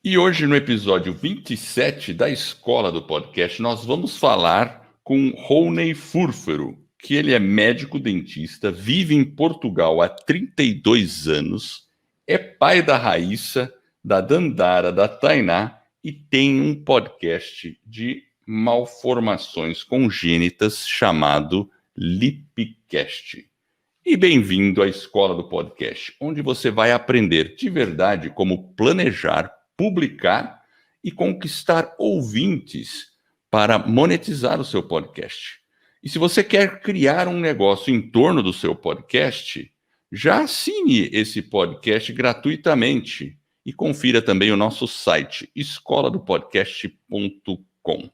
E hoje, no episódio 27 da Escola do Podcast, nós vamos falar com Rony Furfero, que ele é médico dentista, vive em Portugal há 32 anos, é pai da Raíssa, da Dandara, da Tainá e tem um podcast de malformações congênitas chamado Lipcast. E bem-vindo à Escola do Podcast, onde você vai aprender de verdade como planejar, publicar e conquistar ouvintes para monetizar o seu podcast. E se você quer criar um negócio em torno do seu podcast, já assine esse podcast gratuitamente e confira também o nosso site, escoladopodcast.com.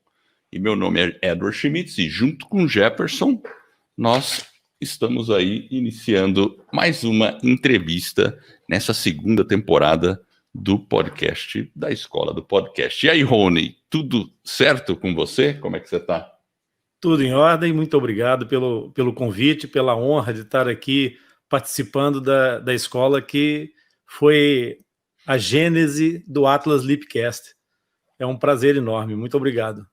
E meu nome é Edward Schmitz e junto com Jefferson, nós estamos aí iniciando mais uma entrevista nessa segunda temporada do podcast da Escola do Podcast. E aí, Rony, tudo certo com você? Como é que você está? Tudo em ordem, muito obrigado pelo convite, pela honra de estar aqui participando da escola que foi a gênese do Atlas Lipcast. É um prazer enorme, muito obrigado.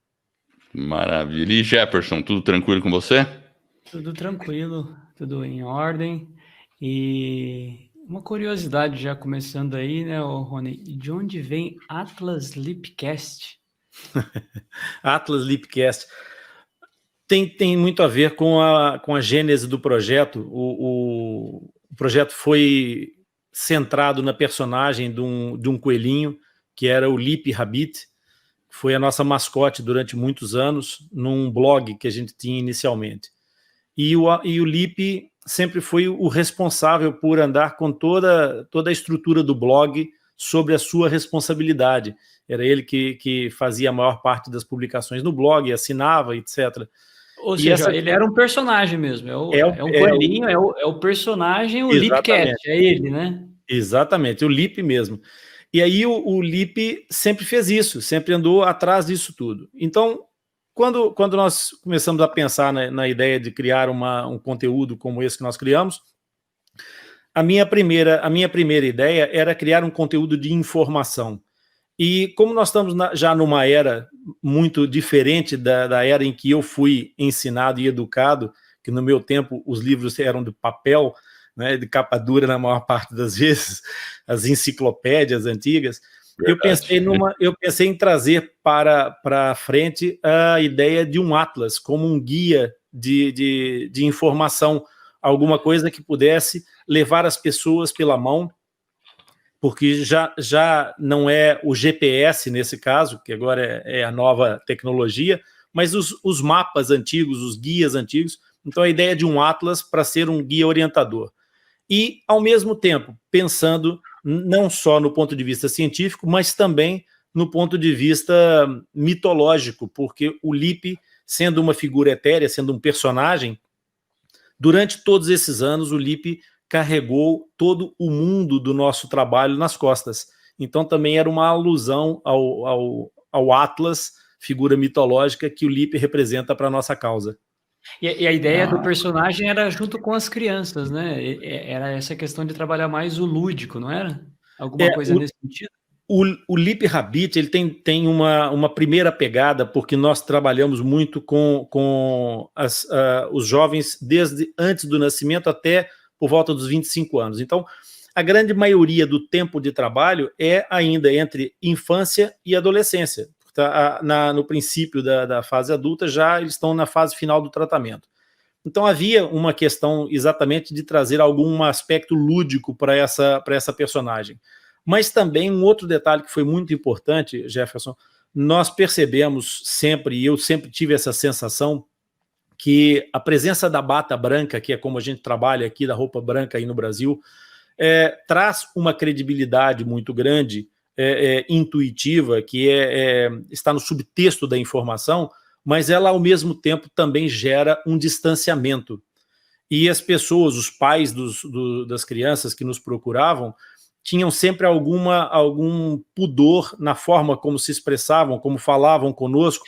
Maravilha. E Jefferson, tudo tranquilo com você? Tudo tranquilo, tudo em ordem. E uma curiosidade já começando aí, né, Rony? De onde vem Atlas Lipcast? Atlas Lipcast tem muito a ver com a gênese do projeto. O projeto foi centrado na personagem de um coelhinho, que era o Lip Rabbit, que foi a nossa mascote durante muitos anos, num blog que a gente tinha inicialmente. E o Lip sempre foi o responsável por andar com toda a estrutura do blog sobre a sua responsabilidade. Era ele que fazia a maior parte das publicações no blog, assinava, etc. Ou seja, ele era um personagem mesmo, é um coelhinho, é o personagem, o Lipcat, é ele, né? Exatamente, o Lip mesmo. E aí o Lip sempre fez isso, sempre andou atrás disso tudo. Então, quando nós começamos a pensar na ideia de criar um conteúdo como esse que nós criamos, a minha primeira ideia era criar um conteúdo de informação. E como nós estamos já numa era muito diferente da era em que eu fui ensinado e educado, que no meu tempo os livros eram de papel, né, de capa dura na maior parte das vezes, as enciclopédias antigas, eu pensei em trazer para frente a ideia de um atlas, como um guia de informação, alguma coisa que pudesse levar as pessoas pela mão, porque já não é o GPS nesse caso, que agora é a nova tecnologia, mas os mapas antigos, os guias antigos. Então a ideia de um atlas para ser um guia orientador. E, ao mesmo tempo, pensando não só no ponto de vista científico, mas também no ponto de vista mitológico, porque o Lip, sendo uma figura etérea, sendo um personagem, durante todos esses anos o Lip carregou todo o mundo do nosso trabalho nas costas. Então também era uma alusão ao Atlas, figura mitológica que o Lip representa para a nossa causa. E a ideia do personagem era junto com as crianças, né? Era essa questão de trabalhar mais o lúdico, não era? Alguma coisa nesse sentido? O Lip Rabbit ele tem uma primeira pegada, porque nós trabalhamos muito com os jovens desde antes do nascimento até por volta dos 25 anos. Então, a grande maioria do tempo de trabalho é ainda entre infância e adolescência. No princípio da fase adulta, já eles estão na fase final do tratamento. Então havia uma questão exatamente de trazer algum aspecto lúdico para essa personagem. Mas também um outro detalhe que foi muito importante, Jefferson, nós percebemos sempre, e eu sempre tive essa sensação, que a presença da bata branca, que é como a gente trabalha aqui, da roupa branca aí no Brasil, traz uma credibilidade muito grande, intuitiva, que está no subtexto da informação, mas ela, ao mesmo tempo, também gera um distanciamento. E as pessoas, os pais das crianças que nos procuravam, tinham sempre algum pudor na forma como se expressavam, como falavam conosco,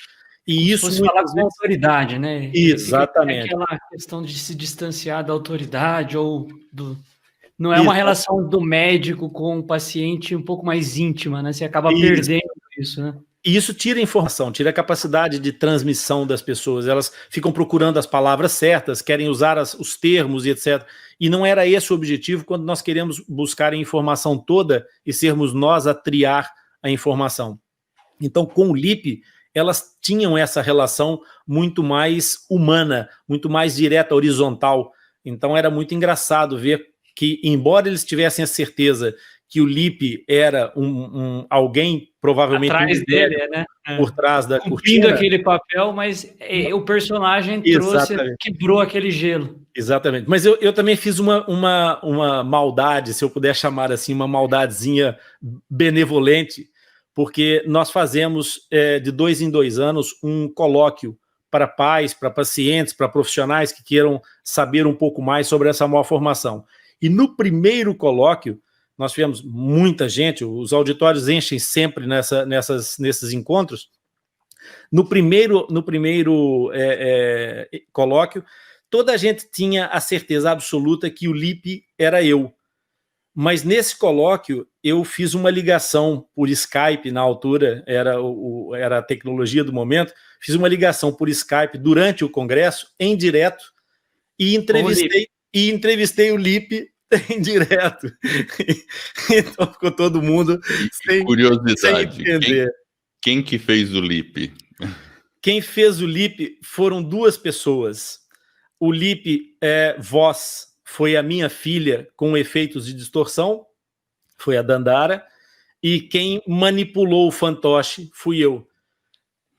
e isso muitas vezes... com autoridade, né? Exatamente. Aquela questão de se distanciar da autoridade ou Não é uma relação do médico com o paciente um pouco mais íntima, né? Você acaba perdendo isso, né? E isso tira a informação, tira a capacidade de transmissão das pessoas. Elas ficam procurando as palavras certas, querem usar os termos e etc. E não era esse o objetivo quando nós queremos buscar a informação toda e sermos nós a triar a informação. Então, com o LIP, elas tinham essa relação muito mais humana, muito mais direta, horizontal. Então, era muito engraçado ver que, embora eles tivessem a certeza que o LIP era alguém provavelmente atrás dele, né? Por trás da cumprindo cortina. aquele papel, mas o personagem trouxe, quebrou aquele gelo. Exatamente. Mas eu também fiz uma maldade, se eu puder chamar assim, uma maldadezinha benevolente, porque nós fazemos de 2 em 2 anos um colóquio para pais, para pacientes, para profissionais que queiram saber um pouco mais sobre essa malformação. E no primeiro colóquio, nós tivemos muita gente, os auditórios enchem sempre nesses encontros. No primeiro colóquio, toda a gente tinha a certeza absoluta que o LIP era eu. Mas nesse colóquio, eu fiz uma ligação por Skype, na altura, era a tecnologia do momento, fiz uma ligação por Skype durante o congresso, em direto, e entrevistei o LIP em direto. Então ficou todo mundo sem entender. Quem que fez o LIP? Quem fez o LIP foram 2 pessoas. O LIP voz foi a minha filha com efeitos de distorção, foi a Dandara, e quem manipulou o fantoche fui eu.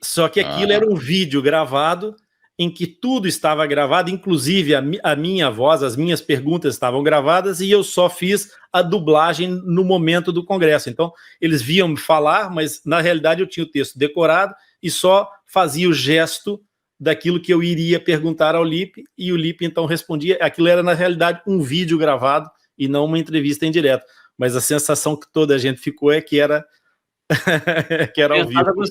Só que aquilo era um vídeo gravado em que tudo estava gravado, inclusive a minha voz, as minhas perguntas estavam gravadas e eu só fiz a dublagem no momento do congresso. Então, eles viam me falar, mas na realidade eu tinha o texto decorado e só fazia o gesto daquilo que eu iria perguntar ao LIP e o LIP então respondia. Aquilo era na realidade um vídeo gravado e não uma entrevista em direto. Mas a sensação que toda a gente ficou é que era ao vivo.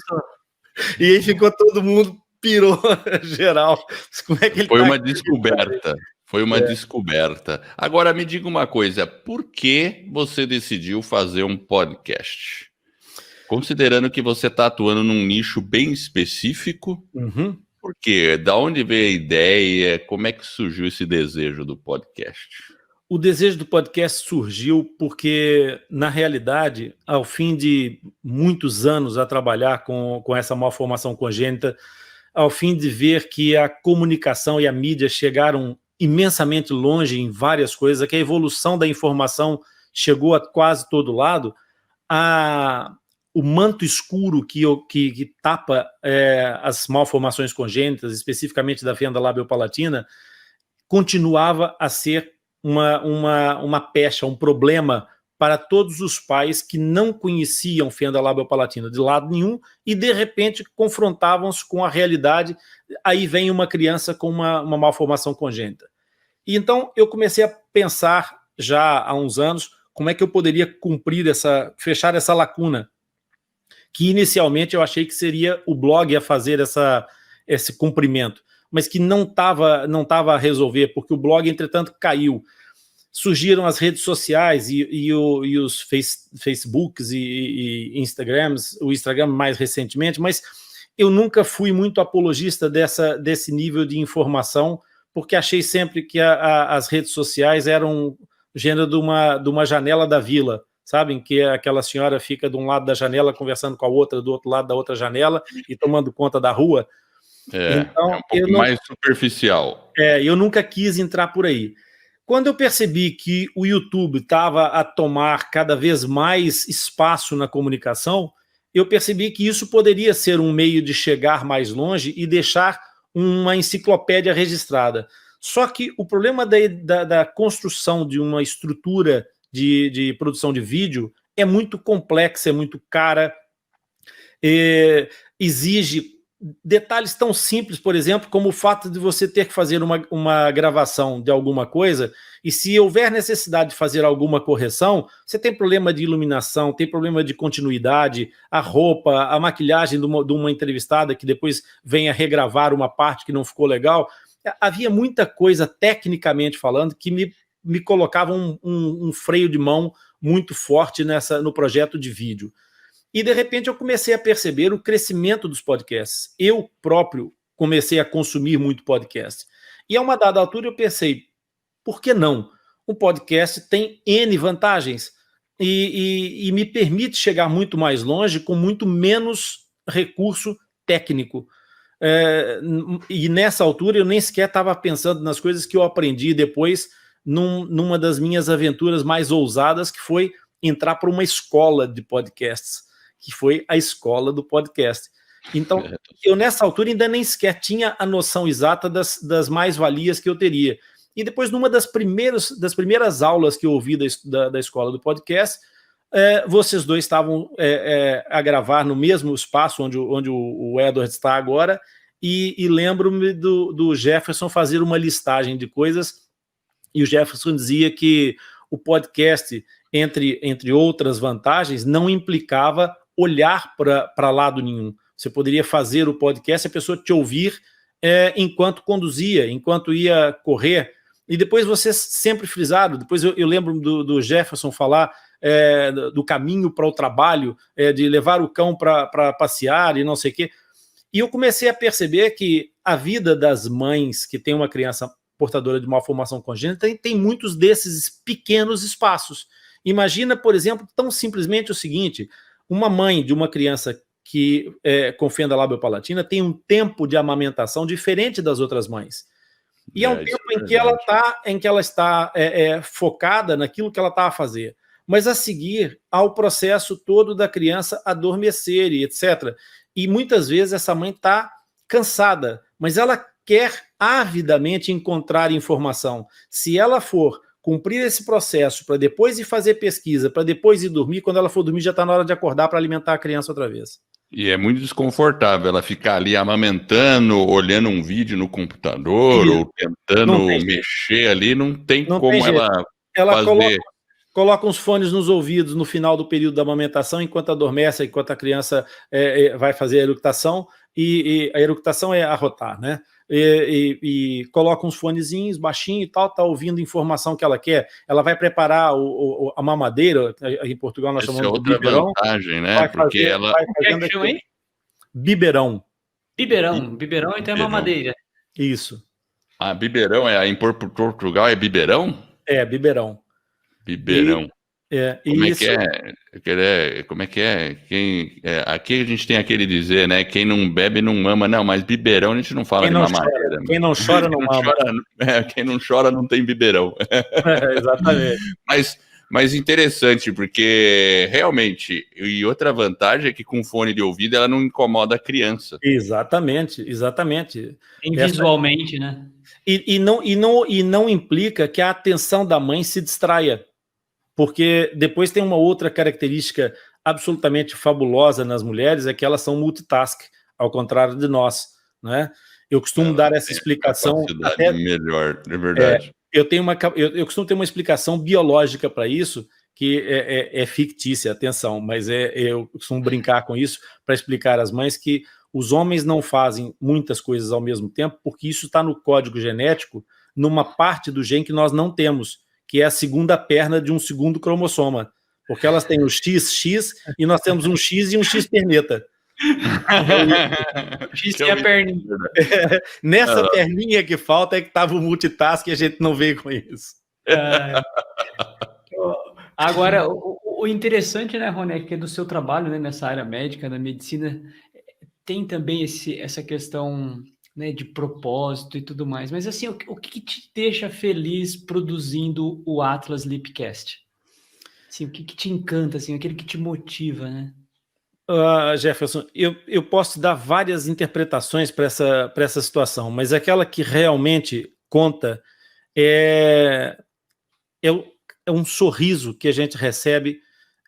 E aí ficou todo mundo pirou geral. Como é que ele Foi uma descoberta. Foi uma descoberta. Agora, me diga uma coisa. Por que você decidiu fazer um podcast? Considerando que você está atuando num nicho bem específico, por quê? Da onde veio a ideia? Como é que surgiu esse desejo do podcast? O desejo do podcast surgiu porque, na realidade, ao fim de muitos anos a trabalhar com essa malformação congênita, ao fim de ver que a comunicação e a mídia chegaram imensamente longe em várias coisas, que a evolução da informação chegou a quase todo lado, o manto escuro que tapa as malformações congênitas, especificamente da fenda labiopalatina, continuava a ser uma pecha, um problema para todos os pais que não conheciam fenda labiopalatina de lado nenhum e, de repente, confrontavam-se com a realidade. Aí vem uma criança com uma malformação congênita. E então eu comecei a pensar, já há uns anos, como é que eu poderia fechar essa lacuna, que inicialmente eu achei que seria o blog a fazer esse cumprimento, mas que não estava a resolver, porque o blog, entretanto, caiu. Surgiram as redes sociais e os Facebooks e Instagrams, o Instagram mais recentemente, mas eu nunca fui muito apologista desse nível de informação, porque achei sempre que as redes sociais eram gênero de uma janela da vila, sabem? Que aquela senhora fica de um lado da janela conversando com a outra, do outro lado da outra janela e tomando conta da rua. Então, um pouco mais superficial. Eu nunca quis entrar por aí. Quando eu percebi que o YouTube estava a tomar cada vez mais espaço na comunicação, eu percebi que isso poderia ser um meio de chegar mais longe e deixar uma enciclopédia registrada. Só que o problema da construção de uma estrutura de produção de vídeo é muito complexa, é muito cara, exige detalhes tão simples, por exemplo, como o fato de você ter que fazer uma gravação de alguma coisa, e se houver necessidade de fazer alguma correção, você tem problema de iluminação, tem problema de continuidade, a roupa, a maquilhagem de uma entrevistada que depois venha regravar uma parte que não ficou legal. Havia muita coisa, tecnicamente falando, que me me colocava um freio de mão muito forte no projeto de vídeo. E, de repente, eu comecei a perceber o crescimento dos podcasts. Eu próprio comecei a consumir muito podcast. E, a uma dada altura, eu pensei, por que não? Um podcast tem N vantagens e me permite chegar muito mais longe com muito menos recurso técnico. E nessa altura eu nem sequer estava pensando nas coisas que eu aprendi depois numa das minhas aventuras mais ousadas, que foi entrar para uma escola de podcasts, que foi a escola do podcast. Então, eu nessa altura ainda nem sequer tinha a noção exata das mais-valias que eu teria. E depois, numa das primeiras aulas que eu ouvi da escola do podcast, vocês dois estavam a gravar no mesmo espaço onde o Edward está agora, e lembro-me do Jefferson fazer uma listagem de coisas, e o Jefferson dizia que o podcast, entre outras vantagens, não implicava olhar para lado nenhum. Você poderia fazer o podcast, a pessoa te ouvir enquanto conduzia, enquanto ia correr. E depois vocês sempre frisaram, depois eu lembro do Jefferson falar do caminho para o trabalho, de levar o cão para passear e não sei o quê. E eu comecei a perceber que a vida das mães que tem uma criança portadora de malformação congênita tem muitos desses pequenos espaços. Imagina, por exemplo, tão simplesmente o seguinte: uma mãe de uma criança que com fenda labiopalatina tem um tempo de amamentação diferente das outras mães. E é um tempo em que ela está focada naquilo que ela está a fazer. Mas a seguir, há o processo todo da criança adormecer e etc. E muitas vezes essa mãe está cansada, mas ela quer avidamente encontrar informação. Se ela for cumprir esse processo para depois ir fazer pesquisa, para depois ir dormir, quando ela for dormir já está na hora de acordar para alimentar a criança outra vez. E é muito desconfortável ela ficar ali amamentando, olhando um vídeo no computador, ou tentando mexer ali, não tem como ela fazer. Coloca uns fones nos ouvidos no final do período da amamentação, enquanto adormece, enquanto a criança vai fazer a eructação, e a eructação é arrotar, né? E coloca uns fonezinhos baixinho e tal, tá ouvindo informação que ela quer. Ela vai preparar a mamadeira, em Portugal nós chamamos de biberão. Vantagem, né? Porque ela... Biberão. Biberão então é mamadeira. Isso. Ah, biberão, em Portugal é biberão? É, biberão. Biberão. Como isso... Como é que é? Aqui a gente tem aquele dizer, né? Quem não bebe não mama. Não, mas biberão a gente não fala de mamadeira. Quem não chora não mama. Quem não chora não tem biberão. Exatamente. Mas interessante, porque realmente, e outra vantagem é que com fone de ouvido ela não incomoda a criança. Exatamente. Visualmente, né? E não implica que a atenção da mãe se distraia. Porque depois tem uma outra característica absolutamente fabulosa nas mulheres, é que elas são multitask, ao contrário de nós, né? Eu costumo dar essa explicação até melhor, é verdade. Eu costumo ter uma explicação biológica para isso, que é fictícia, atenção, mas eu costumo brincar com isso para explicar às mães que os homens não fazem muitas coisas ao mesmo tempo, porque isso está no código genético, numa parte do gene que nós não temos, que é a segunda perna de um segundo cromossoma, porque elas têm o XX e nós temos um X e um X perneta. X é a perninha. Nessa perninha que falta é que estava o multitask e a gente não veio com isso. Agora, o interessante, né, Rony, é que do seu trabalho, né, nessa área médica, da medicina, tem também essa questão, né, de propósito e tudo mais. Mas assim, o que te deixa feliz produzindo o Atlas Lipcast? Assim, o que te encanta, assim, aquele que te motiva, né? Jefferson, eu posso dar várias interpretações para essa situação, mas aquela que realmente conta é um sorriso que a gente recebe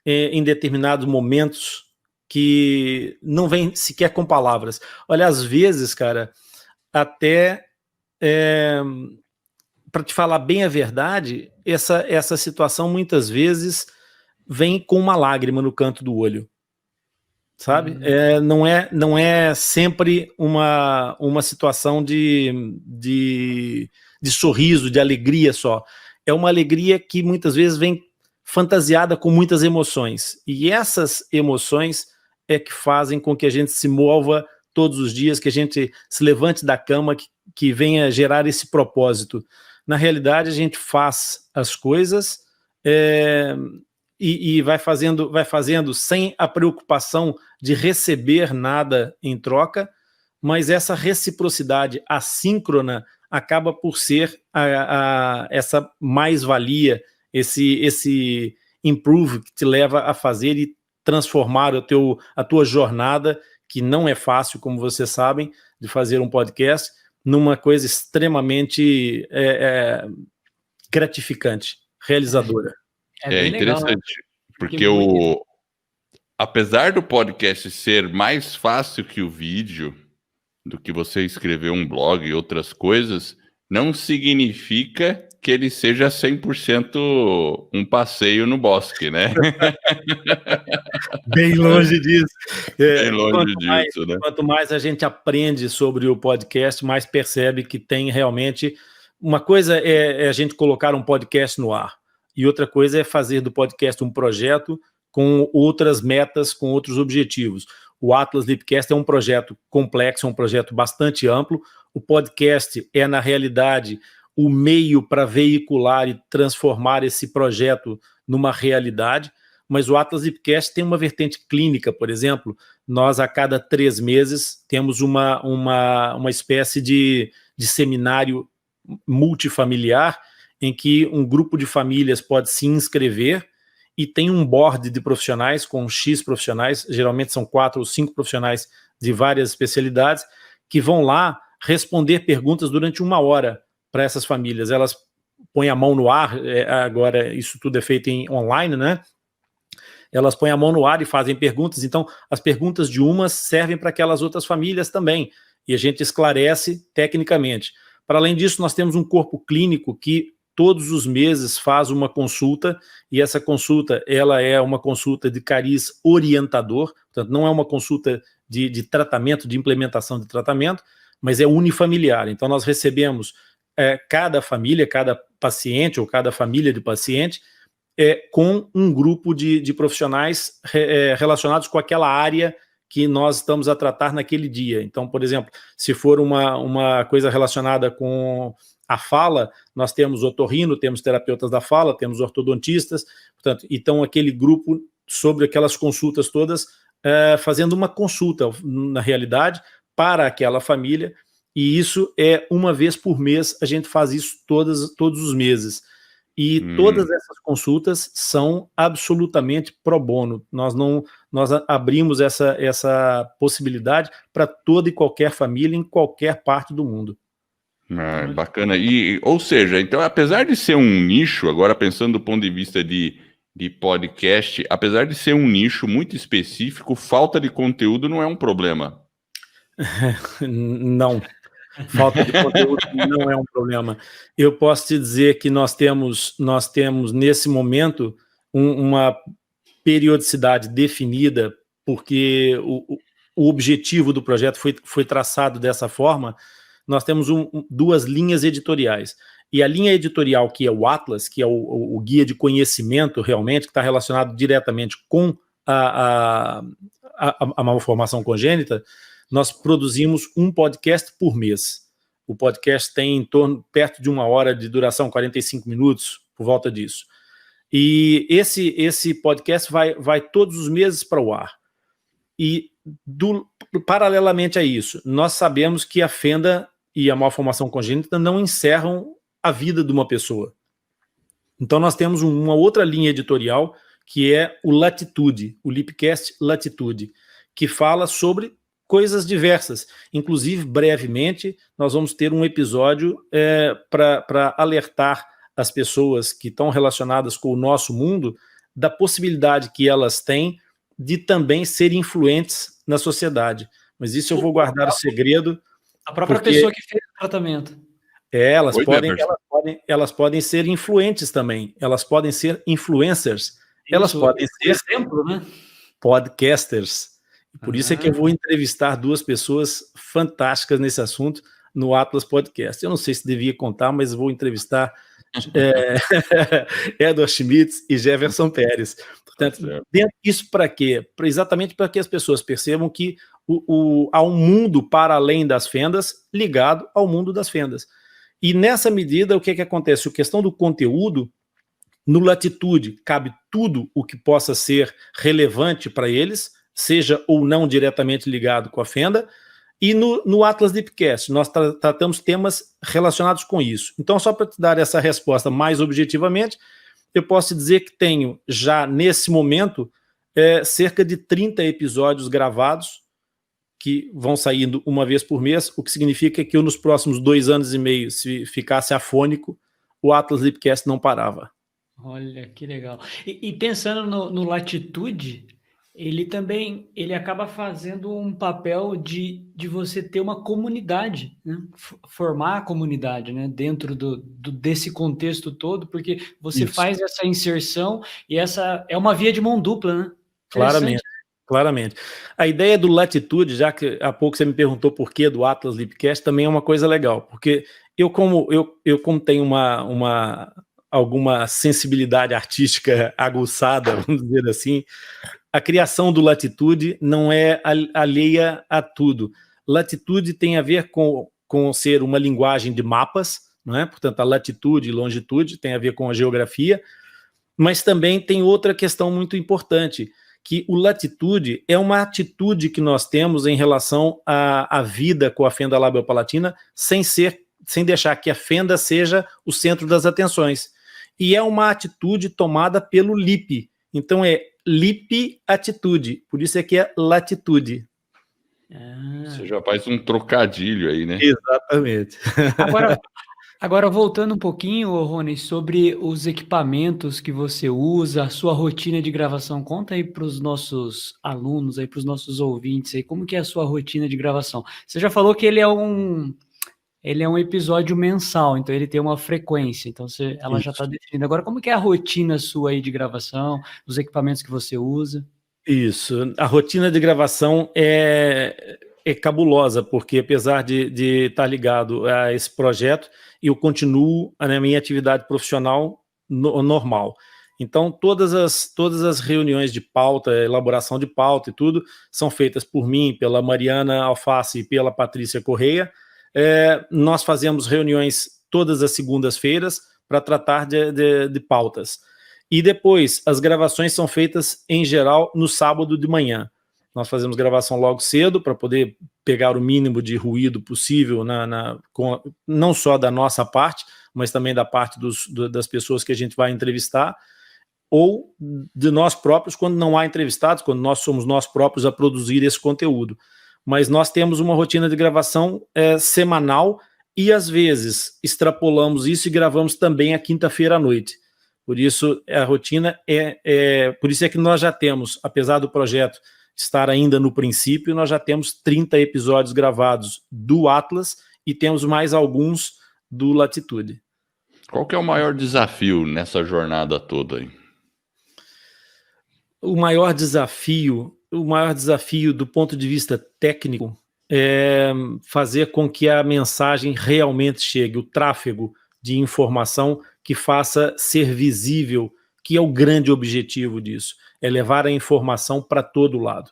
em determinados momentos que não vem sequer com palavras. Olha, às vezes, cara, até para te falar bem a verdade, essa situação muitas vezes vem com uma lágrima no canto do olho. Sabe? Não é sempre uma situação de sorriso, de alegria só. é uma alegria que muitas vezes vem fantasiada com muitas emoções. E essas emoções é que fazem com que a gente se mova todos os dias, que a gente se levante da cama, que venha gerar esse propósito. Na realidade, a gente faz as coisas e vai fazendo sem a preocupação de receber nada em troca, mas essa reciprocidade assíncrona acaba por ser essa mais-valia, esse improve que te leva a fazer e transformar a tua jornada, que não é fácil, como vocês sabem, de fazer um podcast, numa coisa extremamente gratificante, realizadora. É interessante, legal, né? Porque apesar do podcast ser mais fácil que o vídeo, do que você escrever um blog e outras coisas, não significa que ele seja 100% um passeio no bosque, né? Bem longe disso. Bem longe disso, né? Quanto mais a gente aprende sobre o podcast, mais percebe que tem realmente... Uma coisa é a gente colocar um podcast no ar, e outra coisa é fazer do podcast um projeto com outras metas, com outros objetivos. O Atlas Lipcast é um projeto complexo, é um projeto bastante amplo. O podcast é, na realidade, o meio para veicular e transformar esse projeto numa realidade, mas o Atlas Lipcast tem uma vertente clínica, por exemplo. Nós, a cada 3 meses, temos uma espécie de seminário multifamiliar, em que um grupo de famílias pode se inscrever e tem um board de profissionais, com X profissionais, geralmente são 4 ou 5 profissionais de várias especialidades, que vão lá responder perguntas durante 1 hora para essas famílias. Elas põem a mão no ar, agora isso tudo é feito online, né? Elas põem a mão no ar e fazem perguntas, então as perguntas de umas servem para aquelas outras famílias também, e a gente esclarece tecnicamente. Para além disso, nós temos um corpo clínico que todos os meses faz uma consulta, e essa consulta ela é uma consulta de cariz orientador, portanto não é uma consulta de tratamento, de implementação de tratamento, mas é unifamiliar. Então nós recebemos cada família, cada paciente ou cada família de paciente com um grupo de profissionais relacionados com aquela área que nós estamos a tratar naquele dia. Então, por exemplo, se for uma coisa relacionada com a fala, nós temos otorrino, temos terapeutas da fala, temos ortodontistas, portanto, então aquele grupo sobre aquelas consultas todas, fazendo uma consulta, na realidade, para aquela família, e isso é 1 vez por mês, a gente faz isso todos os meses. E todas essas consultas são absolutamente pro bono. Nós abrimos essa possibilidade para toda e qualquer família em qualquer parte do mundo. Bacana. Ou seja, então, apesar de ser um nicho, agora pensando do ponto de vista de podcast, apesar de ser um nicho muito específico, falta de conteúdo não é um problema. Não. Falta de conteúdo não é um problema. Eu posso te dizer que nós temos nesse momento uma periodicidade definida, porque o objetivo do projeto foi traçado dessa forma. Nós temos 2 linhas editoriais, e a linha editorial, que é o Atlas, que é o guia de conhecimento realmente, que está relacionado diretamente com a malformação congênita, nós produzimos um podcast por mês. O podcast tem perto de 1 hora de duração, 45 minutos, por volta disso. E esse podcast vai todos os meses para o ar. E, paralelamente a isso, nós sabemos que a fenda e a malformação congênita não encerram a vida de uma pessoa. Então nós temos uma outra linha editorial, que é o Latitude, o Lipcast Latitude, que fala sobre coisas diversas. Inclusive, brevemente, nós vamos ter um episódio para alertar as pessoas que estão relacionadas com o nosso mundo da possibilidade que elas têm de também serem influentes na sociedade. Mas isso eu vou guardar o segredo. A própria pessoa que fez o tratamento. Elas podem ser influentes também. Elas podem ser influencers. Elas podem ser exemplo, né? Podcasters. Por isso é que eu vou entrevistar 2 pessoas fantásticas nesse assunto no Atlas Podcast. Eu não sei se devia contar, mas vou entrevistar Edward Schmitz e Jefferson Pérez. Portanto, isso para quê? Exatamente para que as pessoas percebam que há um mundo para além das fendas ligado ao mundo das fendas. E nessa medida, o que acontece? A questão do conteúdo, no Latitude, cabe tudo o que possa ser relevante para eles, seja ou não diretamente ligado com a fenda, e no Atlas Deepcast, nós tratamos temas relacionados com isso. Então, só para te dar essa resposta mais objetivamente, eu posso dizer que tenho já, nesse momento, cerca de 30 episódios gravados, que vão saindo uma vez por mês, o que significa que eu, nos próximos 2 anos e meio, se ficasse afônico, o Atlas Deepcast não parava. Olha, que legal. E pensando no Latitude, ele acaba fazendo um papel de você ter uma comunidade, né? Formar a comunidade, né? Dentro desse contexto todo, porque você faz essa inserção e essa é uma via de mão dupla, né? Claramente. A ideia do Latitude, já que há pouco você me perguntou por que do Atlas Deepcast, também é uma coisa legal, porque eu como tenho alguma sensibilidade artística aguçada, vamos dizer assim, a criação do Latitude não é alheia a tudo. Latitude tem a ver com ser uma linguagem de mapas, não é? Portanto, a latitude e longitude tem a ver com a geografia, mas também tem outra questão muito importante, que o Latitude é uma atitude que nós temos em relação à vida com a fenda labiopalatina, sem deixar que a fenda seja o centro das atenções. E é uma atitude tomada pelo LIP. Então é LIP atitude, por isso é que é Latitude. Você já faz um trocadilho aí, né? Exatamente. Agora, voltando um pouquinho, Rony, sobre os equipamentos que você usa, a sua rotina de gravação, conta aí para os nossos alunos, para os nossos ouvintes, aí, como que é a sua rotina de gravação? Você já falou que ele é um episódio mensal, então ele tem uma frequência, então ela já está definida. Agora, como que é a rotina sua aí de gravação, os equipamentos que você usa? Isso, a rotina de gravação é cabulosa, porque apesar de estar ligado a esse projeto, eu continuo na minha atividade profissional normal. Então, todas as reuniões de pauta, elaboração de pauta e tudo, são feitas por mim, pela Mariana Alface e pela Patrícia Correia. Nós fazemos reuniões todas as segundas-feiras para tratar de pautas. E depois, as gravações são feitas, em geral, no sábado de manhã. Nós fazemos gravação logo cedo para poder pegar o mínimo de ruído possível, não só da nossa parte, mas também da parte das pessoas que a gente vai entrevistar, ou de nós próprios, quando não há entrevistados, quando nós somos nós próprios a produzir esse conteúdo. Mas nós temos uma rotina de gravação semanal e, às vezes, extrapolamos isso e gravamos também à quinta-feira à noite. Por isso, a rotina por isso é que nós já temos, apesar do projeto estar ainda no princípio, nós já temos 30 episódios gravados do Atlas e temos mais alguns do Latitude. Qual que é o maior desafio nessa jornada toda aí? O maior desafio do ponto de vista técnico é fazer com que a mensagem realmente chegue, o tráfego de informação que faça ser visível, que é o grande objetivo disso, é levar a informação para todo lado.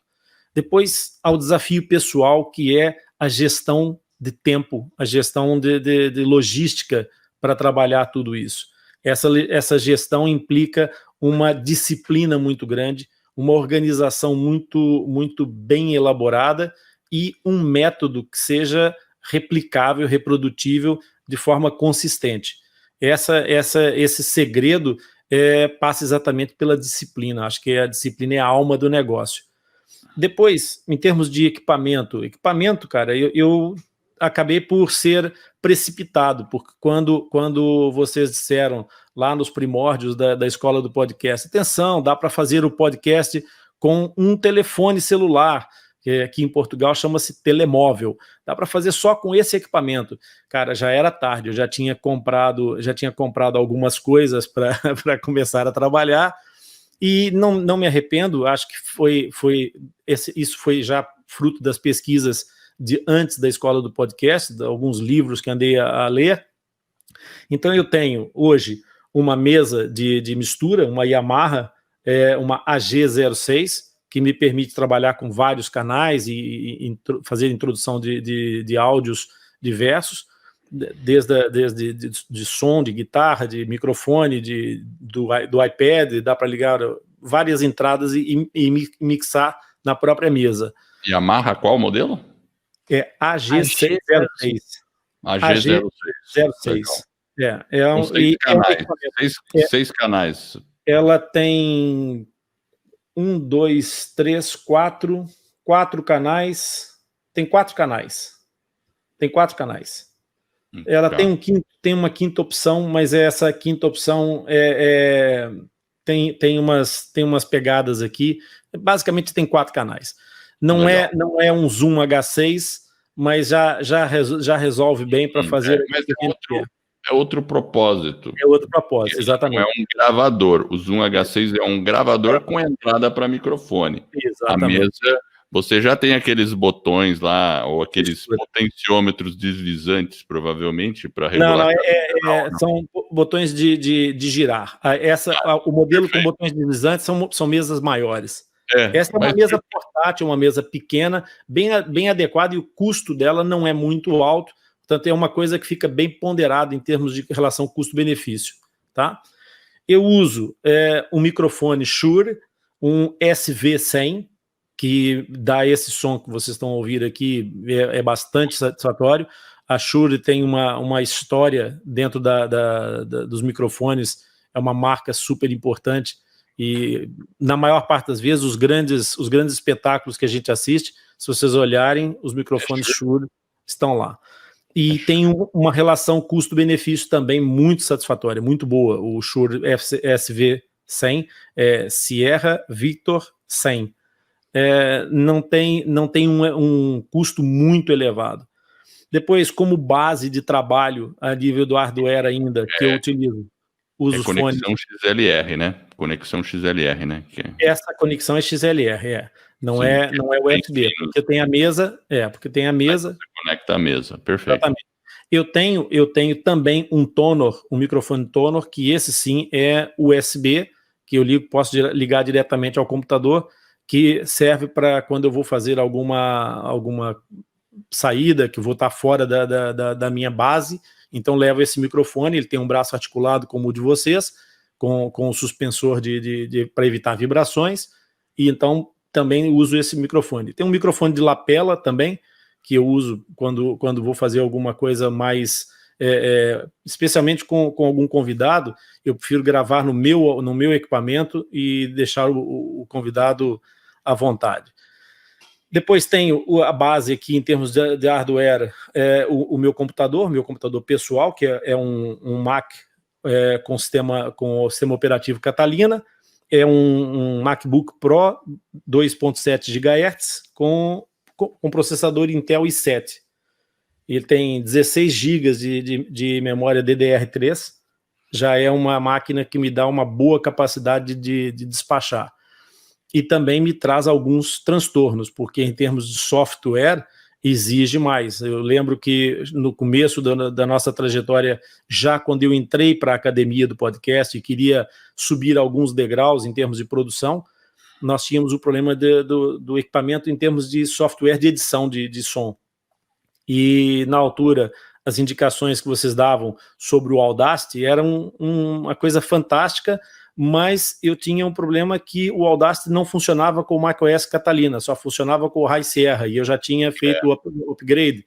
Depois, ao desafio pessoal, que é a gestão de tempo, a gestão de logística para trabalhar tudo isso. Essa gestão implica uma disciplina muito grande, uma organização muito, muito bem elaborada e um método que seja replicável, reprodutível de forma consistente. Esse segredo passa exatamente pela disciplina. Acho que a disciplina é a alma do negócio. Depois, em termos de equipamento, cara, eu acabei por ser precipitado, porque quando vocês disseram lá nos primórdios da escola do podcast, atenção, dá para fazer o podcast com um telefone celular, que aqui em Portugal chama-se telemóvel, dá para fazer só com esse equipamento. Cara, já era tarde, eu já tinha comprado algumas coisas para começar a trabalhar, e não me arrependo. Acho que isso foi já fruto das pesquisas de antes da escola do podcast, de alguns livros que andei a ler, Então eu tenho hoje uma mesa de mistura, uma Yamaha, uma AG06, que me permite trabalhar com vários canais e fazer introdução de áudios diversos, desde de som, de guitarra, de microfone, do iPad, dá para ligar várias entradas e mixar na própria mesa. Yamaha qual modelo? É AG06. AG06. Com 6 canais. 6 canais. Ela tem 1, 2, 3, 4 canais. Tem 4 canais. Ela tem uma quinta opção, mas essa quinta opção tem umas pegadas aqui. Basicamente tem 4 canais. Não é um Zoom H6, mas já resolve bem para fazer. Mas é outro propósito. É outro propósito, exatamente. Não é um gravador. O Zoom H6 é um gravador com entrada para microfone. Exatamente. A mesa, você já tem aqueles botões lá, ou aqueles potenciômetros deslizantes, provavelmente, para regular. Não, são botões de girar. O modelo com botões deslizantes são mesas maiores. Essa é uma mesa portátil, uma mesa pequena, bem adequada, e o custo dela não é muito alto. Portanto, é uma coisa que fica bem ponderada em termos de relação custo-benefício. Tá? Eu uso um microfone Shure, um SV100, que dá esse som que vocês estão ouvindo aqui, é bastante satisfatório. A Shure tem uma história dentro dos microfones, é uma marca super importante, e na maior parte das vezes os grandes espetáculos que a gente assiste, se vocês olharem, os microfones Shure estão lá. E tem uma relação custo-benefício também muito satisfatória, muito boa. O Shure SV100 Sierra Victor 100. Não tem um custo muito elevado. Depois, como base de trabalho a nível do hardware ainda, que eu utilizo, uso conexão XLR, né? Conexão XLR, né? Essa conexão é XLR, não é USB, porque tem a mesa, Você conecta a mesa, perfeito. Exatamente. Eu tenho também um microfone Tonor, que esse sim é USB, que eu posso ligar diretamente ao computador, que serve para quando eu vou fazer alguma saída, que eu vou estar fora da minha base. Então levo esse microfone, ele tem um braço articulado como o de vocês, com o suspensor para evitar vibrações, e então também uso esse microfone. Tem um microfone de lapela também, que eu uso quando vou fazer alguma coisa mais, especialmente com algum convidado, eu prefiro gravar no meu equipamento e deixar o convidado à vontade. Depois tenho a base aqui em termos de hardware, o meu computador pessoal, que é um Mac com o sistema operativo Catalina, é um MacBook Pro 2.7 GHz com processador Intel i7. Ele tem 16 GB de memória DDR3, já é uma máquina que me dá uma boa capacidade de despachar. E também me traz alguns transtornos, porque em termos de software exige mais. Eu lembro que no começo da nossa trajetória, já quando eu entrei para a academia do podcast e queria subir alguns degraus em termos de produção, nós tínhamos o problema do equipamento em termos de software de edição de som. E na altura, as indicações que vocês davam sobre o Audacity eram uma coisa fantástica, mas eu tinha um problema que o Audacity não funcionava com o macOS Catalina, só funcionava com o High Sierra, e eu já tinha feito o upgrade.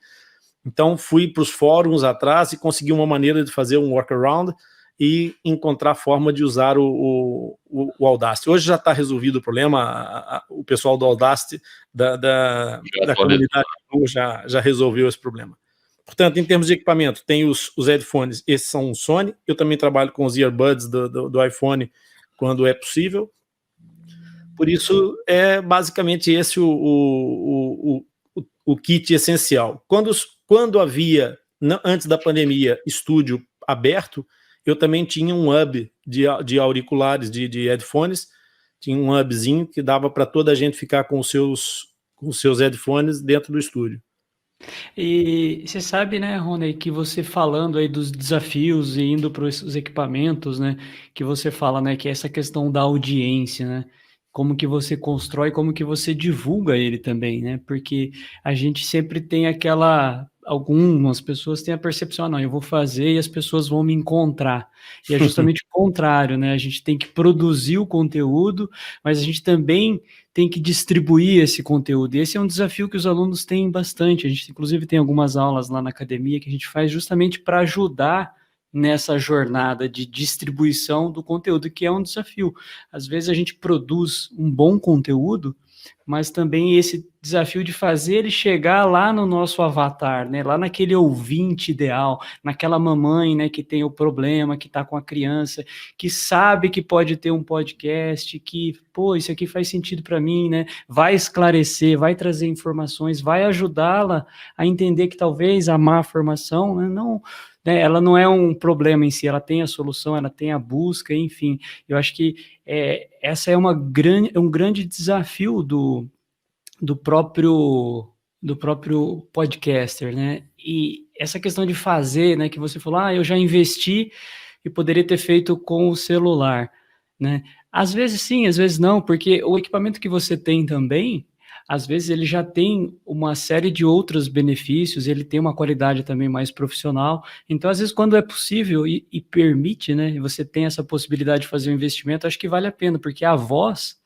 Então fui para os fóruns atrás e consegui uma maneira de fazer um workaround e encontrar forma de usar o Audacity. Hoje já está resolvido o problema, o pessoal do Audacity, da comunidade, já resolveu esse problema. Portanto, em termos de equipamento, tem os headphones, esses são um Sony, eu também trabalho com os earbuds do iPhone quando é possível. Por isso, é basicamente esse o kit essencial. Quando havia, antes da pandemia, estúdio aberto, eu também tinha um hub de auriculares, de headphones, tinha um hubzinho que dava para toda a gente ficar com os seus headphones dentro do estúdio. E você sabe, né, Rony, que você falando aí dos desafios e indo para os equipamentos, né, que você fala, né, que é essa questão da audiência, né, como que você constrói, como que você divulga ele também, né, porque a gente sempre tem algumas pessoas têm a percepção, não, eu vou fazer e as pessoas vão me encontrar, e é justamente o contrário, né, a gente tem que produzir o conteúdo, mas a gente também tem que distribuir esse conteúdo. E esse é um desafio que os alunos têm bastante. A gente, inclusive, tem algumas aulas lá na academia que a gente faz justamente para ajudar nessa jornada de distribuição do conteúdo, que é um desafio. Às vezes a gente produz um bom conteúdo, mas também esse desafio de fazer ele chegar lá no nosso avatar, né? Lá naquele ouvinte ideal, naquela mamãe, né, que tem o problema, que está com a criança, que sabe que pode ter um podcast, que, pô, isso aqui faz sentido para mim, né? Vai esclarecer, vai trazer informações, vai ajudá-la a entender que talvez a má formação, né, não, né, ela não é um problema em si, ela tem a solução, ela tem a busca, enfim. Eu acho que essa é um grande desafio do próprio podcaster, né? E essa questão de fazer, né, que você falou, eu já investi e poderia ter feito com o celular, né? Às vezes sim, às vezes não, porque o equipamento que você tem também, às vezes ele já tem uma série de outros benefícios, ele tem uma qualidade também mais profissional. Então, às vezes, quando é possível e permite, né, e você tem essa possibilidade de fazer um investimento, acho que vale a pena, porque a voz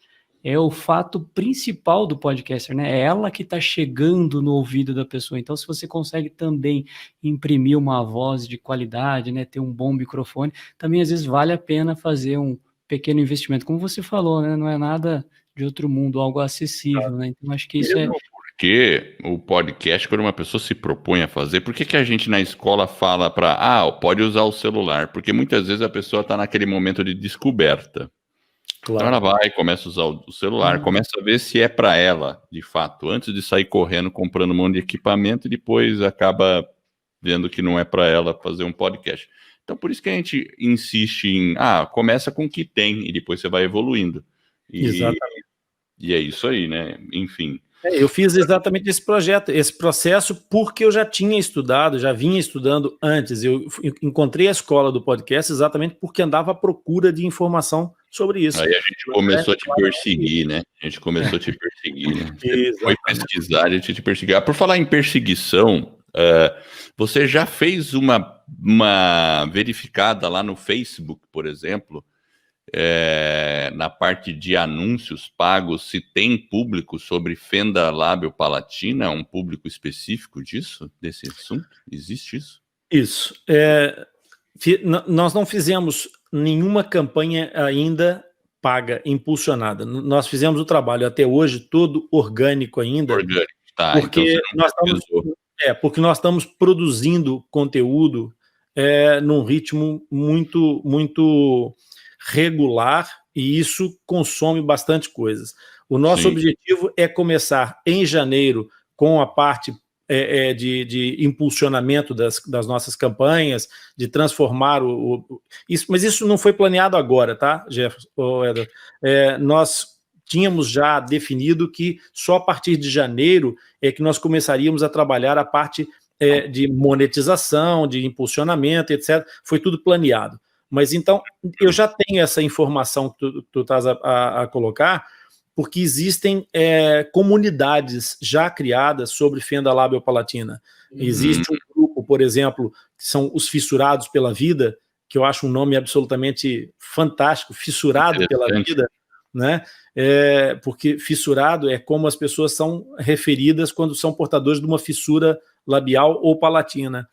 é o fato principal do podcaster, né? É ela que está chegando no ouvido da pessoa. Então, se você consegue também imprimir uma voz de qualidade, né? Ter um bom microfone, também às vezes vale a pena fazer um pequeno investimento. Como você falou, né? Não é nada de outro mundo, algo acessível, né? Então, acho que isso é... Mesmo porque o podcast, quando uma pessoa se propõe a fazer, por que que a gente na escola fala para, pode usar o celular? Porque muitas vezes a pessoa está naquele momento de descoberta. Então ela Claro. vai, começa a usar o celular, começa a ver se é para ela, de fato, antes de sair correndo comprando um monte de equipamento e depois acaba vendo que não é para ela fazer um podcast. Então por isso que a gente insiste em, começa com o que tem e depois você vai evoluindo. Exatamente. E é isso aí, né? Enfim. Eu fiz exatamente esse processo, porque eu já tinha estudado, já vinha estudando antes. Eu encontrei a escola do podcast exatamente porque andava à procura de informação sobre isso. Aí a gente começou a te perseguir, né? A gente começou a te perseguir, né? Você foi pesquisar, a gente te perseguir. Por falar em perseguição, você já fez uma verificada lá no Facebook, por exemplo, na parte de anúncios pagos, se tem público sobre fenda lábio-palatina, um público específico desse assunto? Existe isso? Isso. Nós não fizemos nenhuma campanha ainda paga, impulsionada. Nós fizemos o trabalho até hoje todo orgânico ainda. Orgânico, tá. Porque, então porque nós estamos produzindo conteúdo num ritmo muito, muito regular, e isso consome bastante coisas. O nosso objetivo é começar em janeiro com a parte de impulsionamento das nossas campanhas, de transformar isso, mas isso não foi planeado agora, tá, Jefferson, Edward? Nós tínhamos já definido que só a partir de janeiro é que nós começaríamos a trabalhar a parte de monetização, de impulsionamento, etc. Foi tudo planeado. Mas então, eu já tenho essa informação que tu estás a colocar, porque existem comunidades já criadas sobre fenda lábio-palatina. Existe um grupo, por exemplo, que são os Fissurados pela Vida, que eu acho um nome absolutamente fantástico, Fissurado pela Vida, né? Porque fissurado é como as pessoas são referidas quando são portadores de uma fissura labial ou palatina.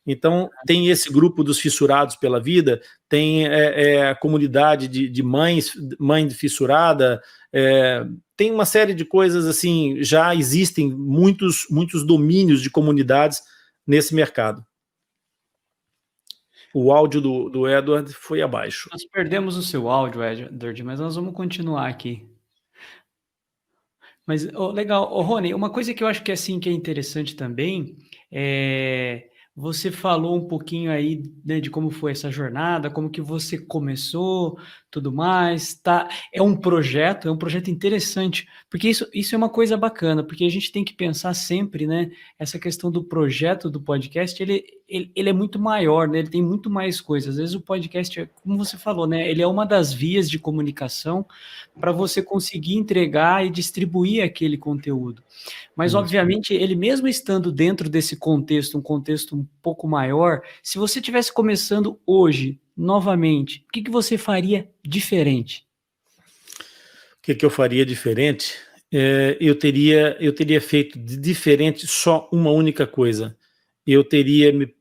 Então, tem esse grupo dos Fissurados pela Vida, tem a comunidade de mãe fissurada, tem uma série de coisas assim, já existem muitos domínios de comunidades nesse mercado. O áudio do Edward foi abaixo. Nós perdemos o seu áudio, Edward, mas nós vamos continuar aqui. Mas, legal. Rony, uma coisa que eu acho que, assim, que é interessante também Você falou um pouquinho aí, né, de como foi essa jornada, como que você começou, tudo mais, tá? É um projeto interessante, porque isso é uma coisa bacana, porque a gente tem que pensar sempre, né, essa questão do projeto do podcast, ele é muito maior, né, ele tem muito mais coisas. Às vezes o podcast, como você falou, né, ele é uma das vias de comunicação para você conseguir entregar e distribuir aquele conteúdo. Mas, Isso. obviamente, ele mesmo estando dentro desse contexto, um contexto um pouco maior, se você tivesse começando hoje, novamente, o que que você faria diferente? O que eu faria diferente? Eu teria feito de diferente só uma única coisa. Eu teria me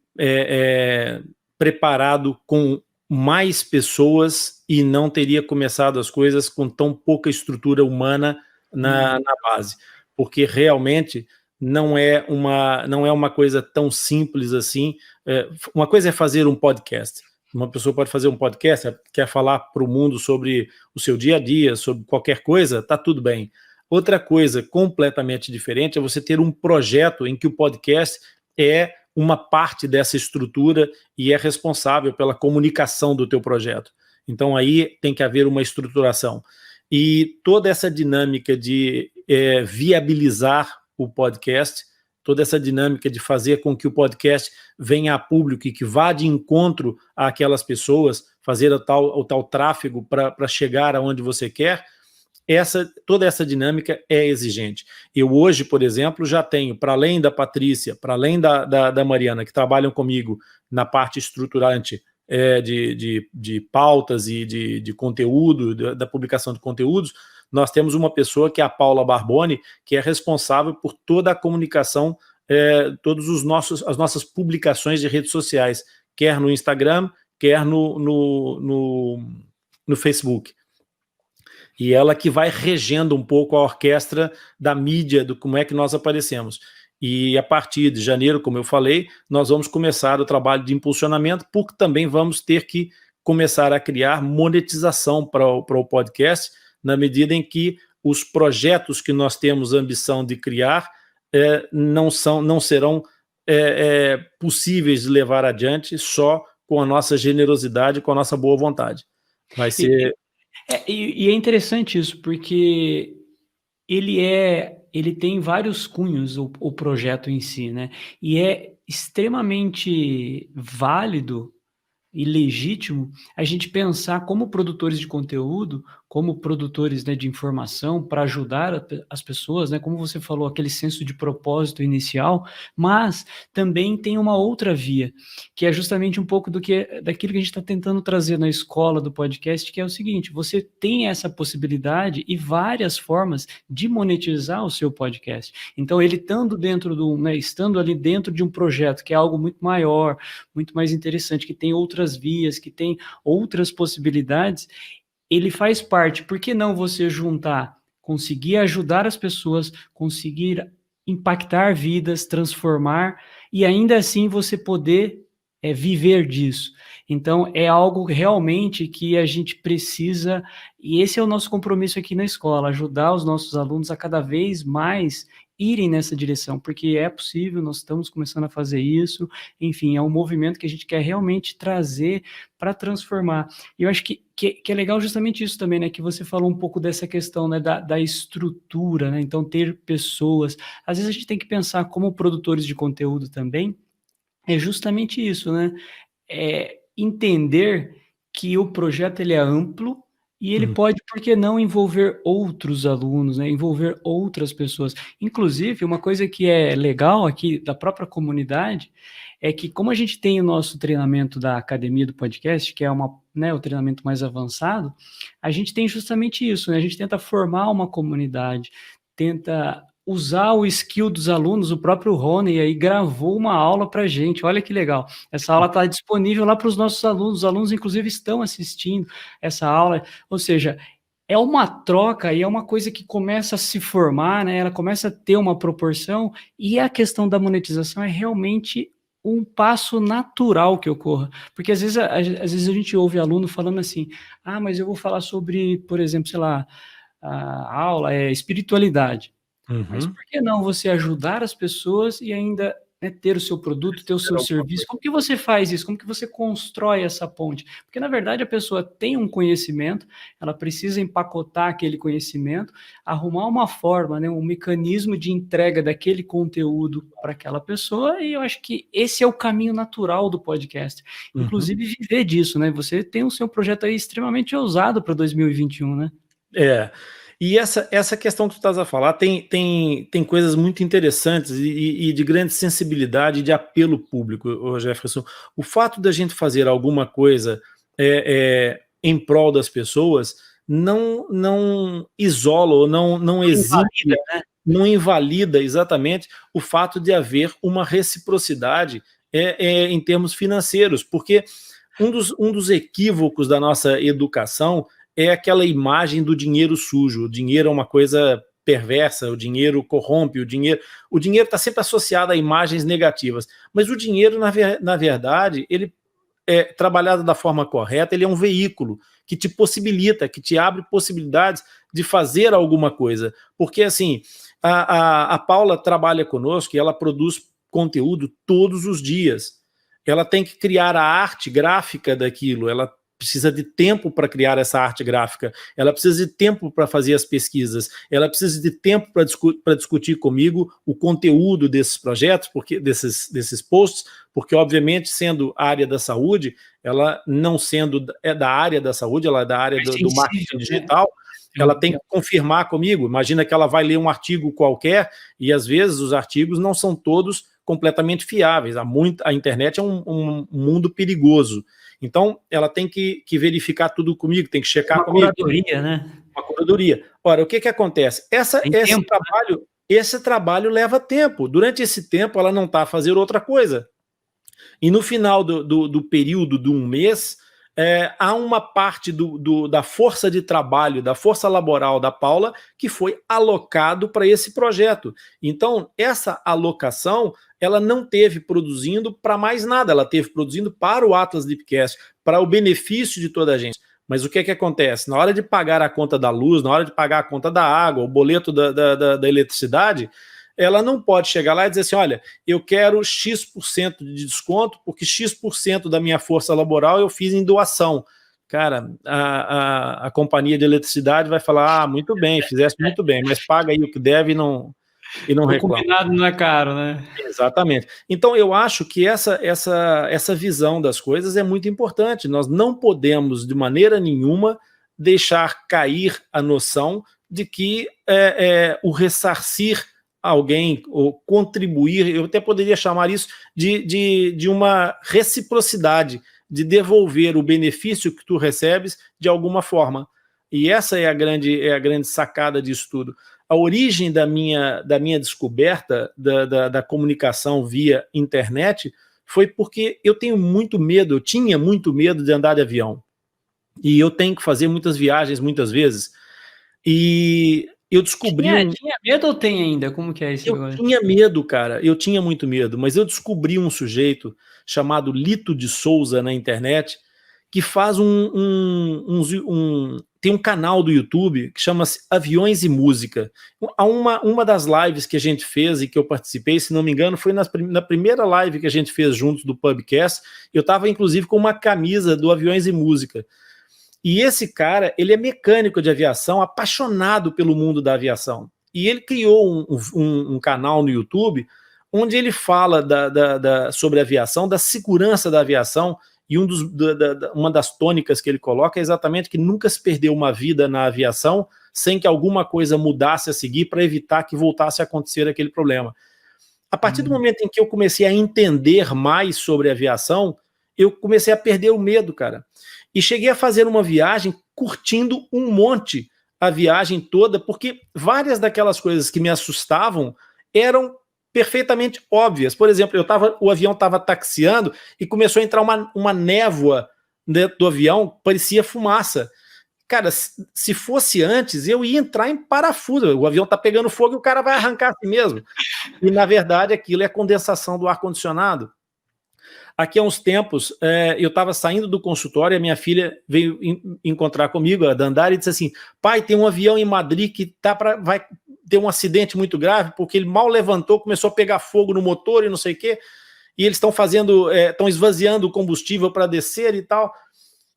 preparado com mais pessoas e não teria começado as coisas com tão pouca estrutura humana na base, porque realmente não é uma coisa tão simples assim. Uma coisa é fazer um podcast. Uma pessoa pode fazer um podcast, quer falar para o mundo sobre o seu dia a dia, sobre qualquer coisa, tá tudo bem. Outra coisa completamente diferente é você ter um projeto em que o podcast é uma parte dessa estrutura e é responsável pela comunicação do teu projeto. Então aí tem que haver uma estruturação. E toda essa dinâmica de viabilizar o podcast, toda essa dinâmica de fazer com que o podcast venha a público e que vá de encontro àquelas pessoas, fazer o tal tráfego para chegar aonde você quer, toda essa dinâmica é exigente. Eu hoje, por exemplo, já tenho, para além da Patrícia, para além da Mariana, que trabalham comigo na parte estruturante de pautas e de conteúdo, da publicação de conteúdos, nós temos uma pessoa que é a Paula Barboni, que é responsável por toda a comunicação, todas as nossas publicações de redes sociais, quer no Instagram, quer no Facebook. E ela que vai regendo um pouco a orquestra da mídia, do como é que nós aparecemos. E a partir de janeiro, como eu falei, nós vamos começar o trabalho de impulsionamento, porque também vamos ter que começar a criar monetização para o podcast, na medida em que os projetos que nós temos a ambição de criar não serão possíveis de levar adiante só com a nossa generosidade, com a nossa boa vontade. Vai ser... E é interessante isso, porque ele tem vários cunhos, o projeto em si, né? E é extremamente válido e legítimo a gente pensar como produtores de conteúdo, como produtores, né, de informação, para ajudar as pessoas, né, como você falou, aquele senso de propósito inicial, mas também tem uma outra via, que é justamente um pouco daquilo que a gente está tentando trazer na escola do podcast, que é o seguinte: você tem essa possibilidade e várias formas de monetizar o seu podcast. Então, ele estando ali dentro de um projeto que é algo muito maior, muito mais interessante, que tem outras vias, que tem outras possibilidades, ele faz parte. Por que não você juntar, conseguir ajudar as pessoas, conseguir impactar vidas, transformar, e ainda assim você poder viver disso? Então, é algo realmente que a gente precisa, e esse é o nosso compromisso aqui na escola, ajudar os nossos alunos a cada vez mais irem nessa direção, porque é possível, nós estamos começando a fazer isso, enfim, é um movimento que a gente quer realmente trazer para transformar. E eu acho que é legal justamente isso também, né, que você falou um pouco dessa questão, né, da estrutura, né, então ter pessoas, às vezes a gente tem que pensar como produtores de conteúdo também, é justamente isso, né, entender que o projeto ele é amplo, e ele pode, por que não, envolver outros alunos, né, envolver outras pessoas. Inclusive, uma coisa que é legal aqui da própria comunidade é que, como a gente tem o nosso treinamento da Academia do Podcast, que é o treinamento mais avançado, a gente tem justamente isso, né? A gente tenta formar uma comunidade, tenta usar o skill dos alunos. O próprio Rony aí gravou uma aula para a gente, olha que legal. Essa aula está disponível lá para os nossos alunos, os alunos inclusive estão assistindo essa aula, ou seja, é uma troca e é uma coisa que começa a se formar, né? Ela começa a ter uma proporção, e a questão da monetização é realmente um passo natural que ocorra, porque às vezes a gente ouve aluno falando assim: ah, mas eu vou falar sobre, por exemplo, sei lá, a aula é espiritualidade. Mas por que não você ajudar as pessoas e ainda né, ter o seu produto, ter o seu serviço. Como que você faz isso? Como que você constrói essa ponte? Porque, na verdade, a pessoa tem um conhecimento, ela precisa empacotar aquele conhecimento, arrumar uma forma, né, um mecanismo de entrega daquele conteúdo para aquela pessoa, e eu acho que esse é o caminho natural do podcast. Inclusive, viver disso, né? Você tem o seu projeto aí extremamente ousado para 2021, né? E essa questão que tu estás a falar tem coisas muito interessantes e de grande sensibilidade e de apelo público, Jefferson. O fato da gente fazer alguma coisa em prol das pessoas não isola ou não exime, né? Não invalida exatamente o fato de haver uma reciprocidade em termos financeiros, porque um dos equívocos da nossa educação é aquela imagem do dinheiro sujo. O dinheiro é uma coisa perversa, o dinheiro corrompe, o dinheiro está sempre associado a imagens negativas. Mas o dinheiro, na verdade, ele é trabalhado da forma correta, ele é um veículo que te possibilita, que te abre possibilidades de fazer alguma coisa. Porque, assim, a Paula trabalha conosco e ela produz conteúdo todos os dias. Ela tem que criar a arte gráfica daquilo, ela precisa de tempo para criar essa arte gráfica, ela precisa de tempo para fazer as pesquisas, ela precisa de tempo para discutir comigo o conteúdo desses projetos, porque desses posts, porque obviamente sendo a área da saúde, ela não sendo da área da saúde, ela é da área do marketing digital, ela tem que confirmar comigo. Imagina que ela vai ler um artigo qualquer e às vezes os artigos não são todos completamente fiáveis, a internet é um mundo perigoso. Então, ela tem que verificar tudo comigo, tem que checar comigo. Uma curadoria, né? Uma curadoria. Ora, o que acontece? Esse trabalho leva tempo. Durante esse tempo, ela não está a fazer outra coisa. E no final do período de um mês, há uma parte da força de trabalho, da força laboral da Paula, que foi alocado para esse projeto. Então, essa alocação ela não teve produzindo para mais nada, ela teve produzindo para o Atlas Deepcast, para o benefício de toda a gente. Mas o que acontece? Na hora de pagar a conta da luz, na hora de pagar a conta da água, o boleto da eletricidade, ela não pode chegar lá e dizer assim, olha, eu quero X% de desconto, porque X% da minha força laboral eu fiz em doação. Cara, a companhia de eletricidade vai falar, muito bem, fizeste muito bem, mas paga aí o que deve e não reclama. O combinado não é caro, né? Exatamente. Então, eu acho que essa visão das coisas é muito importante. Nós não podemos, de maneira nenhuma, deixar cair a noção de que o ressarcir alguém, ou contribuir, eu até poderia chamar isso de uma reciprocidade, de devolver o benefício que tu recebes de alguma forma. E essa é a grande sacada disso tudo. A origem da minha descoberta da comunicação via internet foi porque eu tinha muito medo de andar de avião. E eu tenho que fazer muitas viagens, muitas vezes. E eu descobri... Tinha medo ou tem ainda? Como que é isso? Eu tinha medo, cara. Eu tinha muito medo. Mas eu descobri um sujeito chamado Lito de Souza na internet que faz tem um canal do YouTube que chama-se Aviões e Música. Uma das lives que a gente fez e que eu participei, se não me engano, foi na primeira live que a gente fez juntos do Pubcast. Eu estava, inclusive, com uma camisa do Aviões e Música. E esse cara, ele é mecânico de aviação, apaixonado pelo mundo da aviação. E ele criou um canal no YouTube onde ele fala sobre a aviação, da segurança da aviação. E uma das tônicas que ele coloca é exatamente que nunca se perdeu uma vida na aviação sem que alguma coisa mudasse a seguir para evitar que voltasse a acontecer aquele problema. A partir do momento em que eu comecei a entender mais sobre aviação, eu comecei a perder o medo, cara. E cheguei a fazer uma viagem curtindo um monte a viagem toda, porque várias daquelas coisas que me assustavam eram perfeitamente óbvias. Por exemplo, o avião estava taxiando e começou a entrar uma névoa dentro do avião, parecia fumaça. Cara, se fosse antes, eu ia entrar em parafuso. O avião está pegando fogo e o cara vai arrancar assim mesmo. E, na verdade, aquilo é a condensação do ar-condicionado. Aqui há uns tempos, eu estava saindo do consultório e a minha filha veio encontrar comigo, a Dandara, e disse assim, pai, tem um avião em Madrid que vai ter um acidente muito grave, porque ele mal levantou, começou a pegar fogo no motor e não sei o quê, e eles estão estão esvaziando o combustível para descer e tal.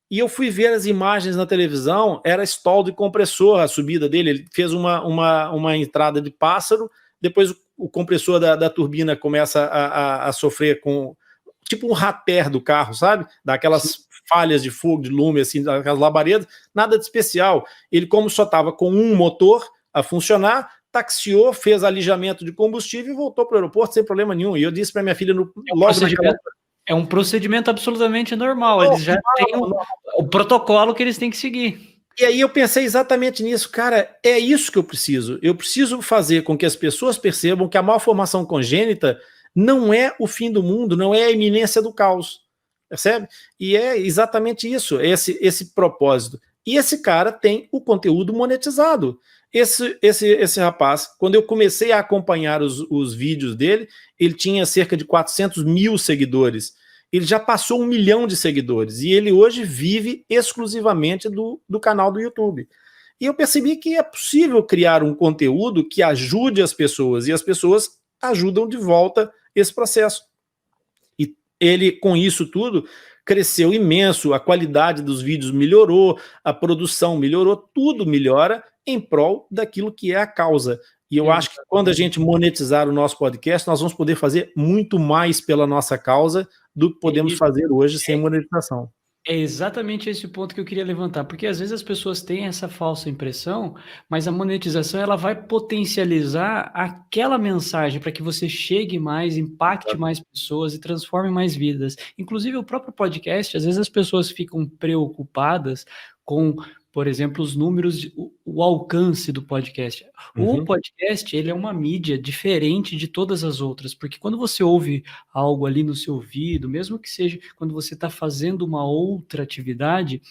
E eu fui ver as imagens na televisão, era stall de compressor, a subida dele, ele fez uma entrada de pássaro, depois o compressor da turbina começa a sofrer com tipo um rapé do carro, sabe? Daquelas falhas de fogo, de lume, assim, daquelas labaredas, nada de especial. Ele, como só estava com um motor a funcionar, taxiou, fez alijamento de combustível e voltou para o aeroporto sem problema nenhum. E eu disse para minha filha é um procedimento absolutamente normal, eles já têm o protocolo que eles têm que seguir. E aí eu pensei exatamente nisso, cara, é isso que eu preciso fazer com que as pessoas percebam que a malformação congênita não é o fim do mundo, não é a iminência do caos, percebe? E é exatamente isso, esse propósito. E esse cara tem o conteúdo monetizado. Esse rapaz, quando eu comecei a acompanhar os vídeos dele, ele tinha cerca de 400 mil seguidores. Ele já passou 1 milhão de seguidores e ele hoje vive exclusivamente do canal do YouTube. E eu percebi que é possível criar um conteúdo que ajude as pessoas e as pessoas ajudam de volta esse processo. E ele, com isso tudo, cresceu imenso, a qualidade dos vídeos melhorou, a produção melhorou, tudo melhora em prol daquilo que é a causa. E eu acho que quando a gente monetizar o nosso podcast, nós vamos poder fazer muito mais pela nossa causa do que podemos fazer hoje sem monetização. É exatamente esse o ponto que eu queria levantar, porque às vezes as pessoas têm essa falsa impressão, mas a monetização ela vai potencializar aquela mensagem para que você chegue mais, impacte mais pessoas e transforme mais vidas. Inclusive o próprio podcast, às vezes as pessoas ficam preocupadas com, por exemplo, os números, o alcance do podcast. O podcast, ele é uma mídia diferente de todas as outras, porque quando você ouve algo ali no seu ouvido, mesmo que seja quando você está fazendo uma outra atividade,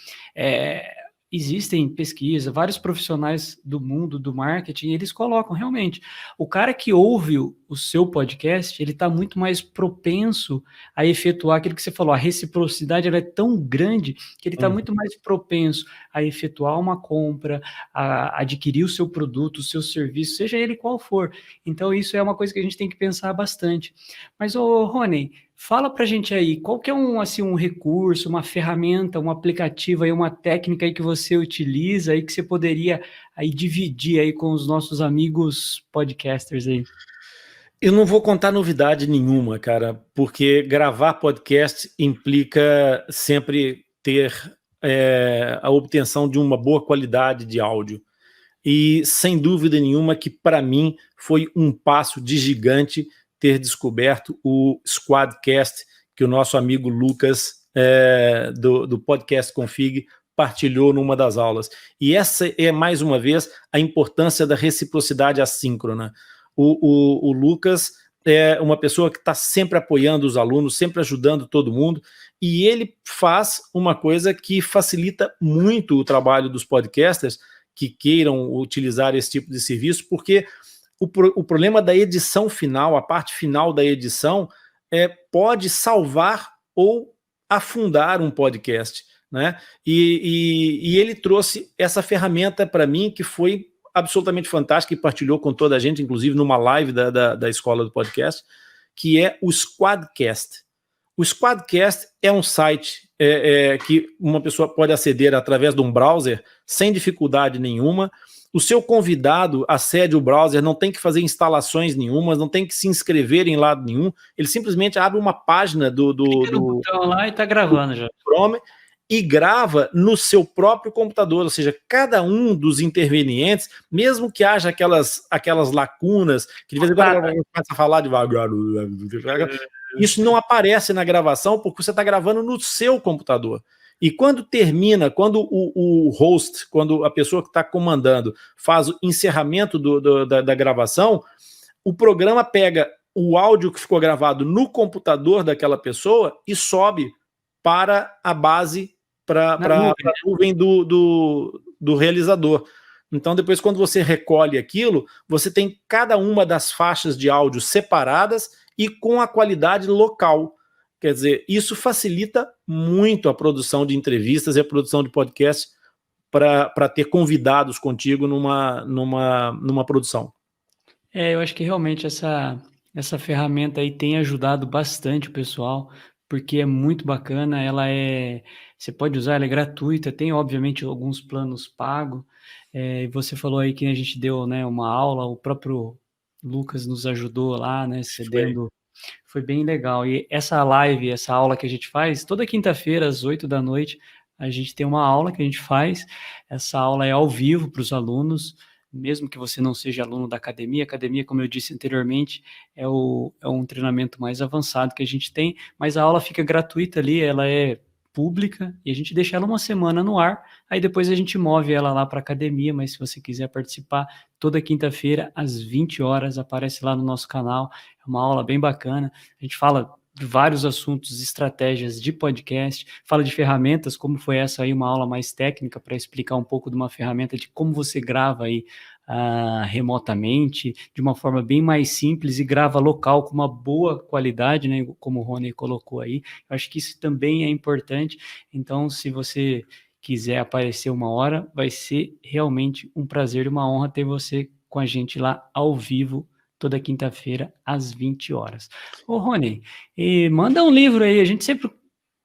existem pesquisas, vários profissionais do mundo do marketing, eles colocam realmente, o cara que ouve o seu podcast, ele está muito mais propenso a efetuar aquilo que você falou, a reciprocidade ela é tão grande que ele está muito mais propenso a efetuar uma compra, a adquirir o seu produto, o seu serviço, seja ele qual for. Então isso é uma coisa que a gente tem que pensar bastante. Mas, Rony, fala pra gente aí, qual que é um recurso, uma ferramenta, um aplicativo, aí, uma técnica aí que você utiliza e que você poderia aí dividir aí com os nossos amigos podcasters aí? Eu não vou contar novidade nenhuma, cara, porque gravar podcast implica sempre ter a obtenção de uma boa qualidade de áudio. E sem dúvida nenhuma que para mim foi um passo de gigante ter descoberto o Squadcast, que o nosso amigo Lucas, do Podcast Config, partilhou numa das aulas. E essa é, mais uma vez, a importância da reciprocidade assíncrona. O Lucas é uma pessoa que está sempre apoiando os alunos, sempre ajudando todo mundo, e ele faz uma coisa que facilita muito o trabalho dos podcasters que queiram utilizar esse tipo de serviço, porque o problema da edição final, a parte final da edição, pode salvar ou afundar um podcast, né? E ele trouxe essa ferramenta para mim que foi absolutamente fantástica e partilhou com toda a gente, inclusive numa live da escola do podcast, que é o Squadcast. O Squadcast é um site que uma pessoa pode aceder através de um browser sem dificuldade nenhuma. O seu convidado acede ao browser, não tem que fazer instalações nenhumas, não tem que se inscrever em lado nenhum, ele simplesmente abre uma página do botão lá e está gravando já. Chrome e grava no seu próprio computador, ou seja, cada um dos intervenientes, mesmo que haja aquelas lacunas, que de vez em quando começa a falar devagar, isso não aparece na gravação porque você está gravando no seu computador. E quando termina, quando o host, quando a pessoa que está comandando faz o encerramento da gravação, o programa pega o áudio que ficou gravado no computador daquela pessoa e sobe para a base, para a nuvem do realizador. Então, depois, quando você recolhe aquilo, você tem cada uma das faixas de áudio separadas e com a qualidade local. Quer dizer, isso facilita muito a produção de entrevistas e a produção de podcast para ter convidados contigo numa produção. Eu acho que realmente essa ferramenta aí tem ajudado bastante o pessoal, porque é muito bacana, você pode usar, ela é gratuita, tem obviamente alguns planos pagos, você falou aí que a gente deu, né, uma aula, o próprio Lucas nos ajudou lá, né, cedendo, foi bem legal, e essa live, essa aula que a gente faz, toda quinta-feira às 8 da noite, a gente tem uma aula que a gente faz, essa aula é ao vivo para os alunos, mesmo que você não seja aluno da academia, como eu disse anteriormente, é um treinamento mais avançado que a gente tem, mas a aula fica gratuita ali, ela é pública, e a gente deixa ela uma semana no ar, aí depois a gente move ela lá para a academia, mas se você quiser participar, toda quinta-feira, às 20 horas, aparece lá no nosso canal, é uma aula bem bacana, a gente fala de vários assuntos, estratégias de podcast, fala de ferramentas, como foi essa aí, uma aula mais técnica para explicar um pouco de uma ferramenta de como você grava aí remotamente, de uma forma bem mais simples e grava local com uma boa qualidade, né, como o Rony colocou aí. Eu acho que isso também é importante, então se você quiser aparecer uma hora, vai ser realmente um prazer e uma honra ter você com a gente lá ao vivo, toda quinta-feira, às 20 horas. Ô, Rony, manda um livro aí, a gente sempre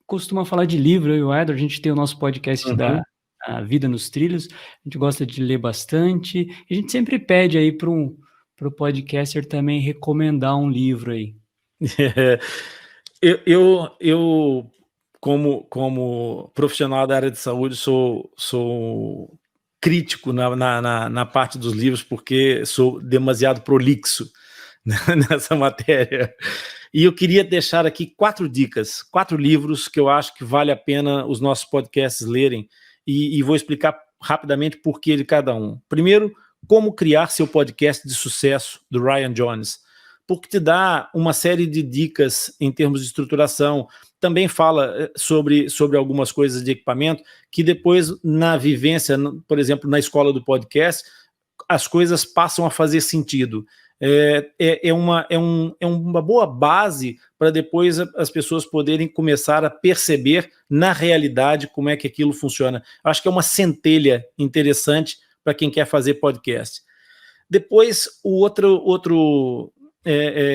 costuma falar de livro, eu e o Edward, a gente tem o nosso podcast da A Vida nos Trilhos, a gente gosta de ler bastante, e a gente sempre pede aí para o podcaster também recomendar um livro aí. Eu como profissional da área de saúde, sou crítico na parte dos livros, porque sou demasiado prolixo nessa matéria. E eu queria deixar aqui 4 dicas, 4 livros que eu acho que vale a pena os nossos podcasts lerem, e vou explicar rapidamente por que de cada um. Primeiro, Como Criar Seu Podcast de Sucesso, do Ryan Jones, porque te dá uma série de dicas em termos de estruturação, também fala sobre algumas coisas de equipamento, que depois, na vivência, por exemplo, na escola do podcast, as coisas passam a fazer sentido. É uma boa base para depois as pessoas poderem começar a perceber na realidade como é que aquilo funciona. Acho que é uma centelha interessante para quem quer fazer podcast. Depois, o outro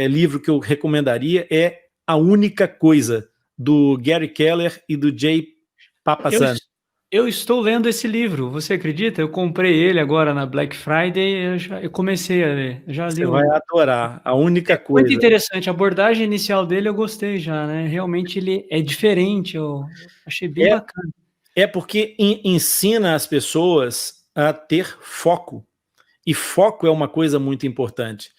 livro que eu recomendaria é A Única Coisa, do Gary Keller e do Jay Papasan. Eu estou lendo esse livro, você acredita? Eu comprei ele agora na Black Friday, eu comecei a ler. Você vai adorar, A Única Coisa. Muito interessante, a abordagem inicial dele eu gostei já, né? Realmente ele é diferente, eu achei bem bacana. É porque ensina as pessoas a ter foco, e foco é uma coisa muito importante.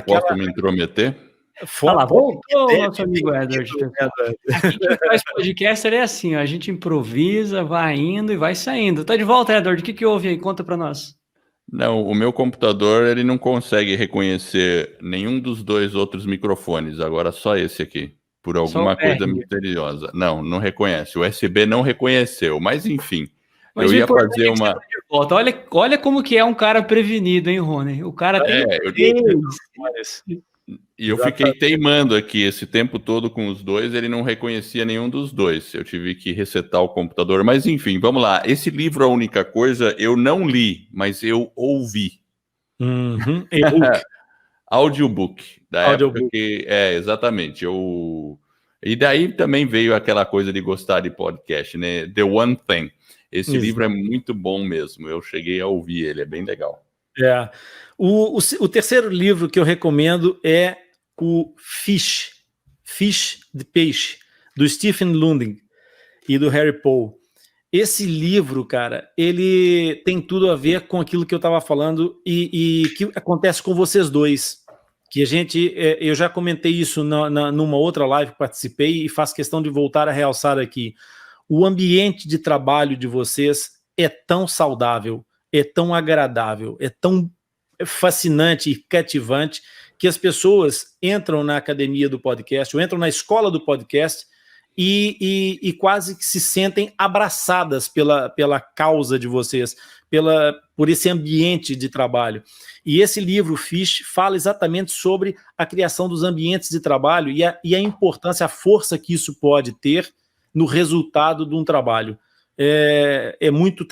Posso me intrometer? Fala, voltou nosso amigo Edward. Aqui quem faz podcaster é assim, ó, a gente improvisa, vai indo e vai saindo. Tá de volta, Edward, o que houve aí? Conta para nós. Não, o meu computador ele não consegue reconhecer nenhum dos 2 outros microfones, agora só esse aqui, por alguma coisa misteriosa. Não reconhece, o USB não reconheceu, mas enfim, mas eu ia fazer uma... De volta. Olha como que é um cara prevenido, hein, Rony? O cara tem... E eu fiquei teimando aqui esse tempo todo com os 2, ele não reconhecia nenhum dos 2. Eu tive que resetar o computador, mas enfim, vamos lá. Esse livro, A Única Coisa, eu não li, mas eu ouvi. Audiobook, da época que... exatamente. E daí também veio aquela coisa de gostar de podcast, né? The One Thing. Esse livro é muito bom mesmo, eu cheguei a ouvir ele, é bem legal. O terceiro livro que eu recomendo é o Fish de Peixe, do Stephen Lundin e do Harry Poe. Esse livro, cara, ele tem tudo a ver com aquilo que eu estava falando e que acontece com vocês dois. Que eu já comentei isso numa outra live que participei e faço questão de voltar a realçar aqui. O ambiente de trabalho de vocês é tão saudável, é tão agradável, é tão fascinante e cativante que as pessoas entram na academia do podcast ou entram na escola do podcast e quase que se sentem abraçadas pela causa de vocês, por esse ambiente de trabalho. E esse livro, Fish, fala exatamente sobre a criação dos ambientes de trabalho e a importância, a força que isso pode ter no resultado de um trabalho. É muito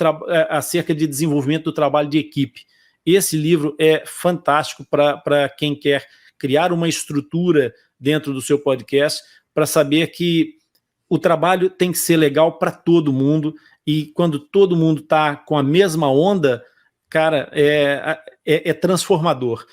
acerca de desenvolvimento do trabalho de equipe. Esse livro é fantástico para quem quer criar uma estrutura dentro do seu podcast, para saber que o trabalho tem que ser legal para todo mundo, e quando todo mundo está com a mesma onda, cara, é transformador.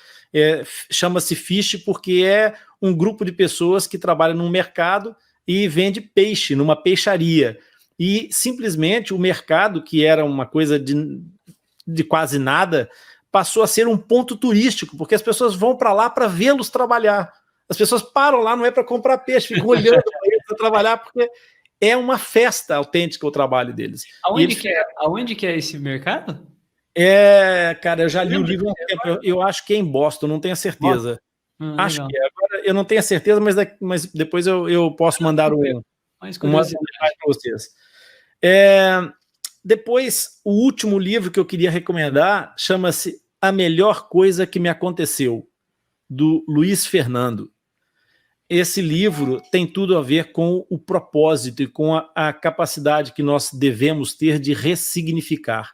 Chama-se Fish porque é um grupo de pessoas que trabalham num mercado e vende peixe, numa peixaria. E simplesmente o mercado, que era uma coisa de quase nada, passou a ser um ponto turístico, porque as pessoas vão para lá para vê-los trabalhar. As pessoas param lá, não é para comprar peixe, ficam olhando para eles para trabalhar, porque é uma festa autêntica o trabalho deles. Aonde que é esse mercado? Cara, eu já li o livro há um tempo, eu acho que é em Boston, não tenho certeza. Acho que é. Agora, eu não tenho certeza, mas depois eu posso mandar uma para vocês. Depois, o último livro que eu queria recomendar chama-se A Melhor Coisa que Me Aconteceu, do Luiz Fernando. Esse livro tem tudo a ver com o propósito e com a capacidade que nós devemos ter de ressignificar.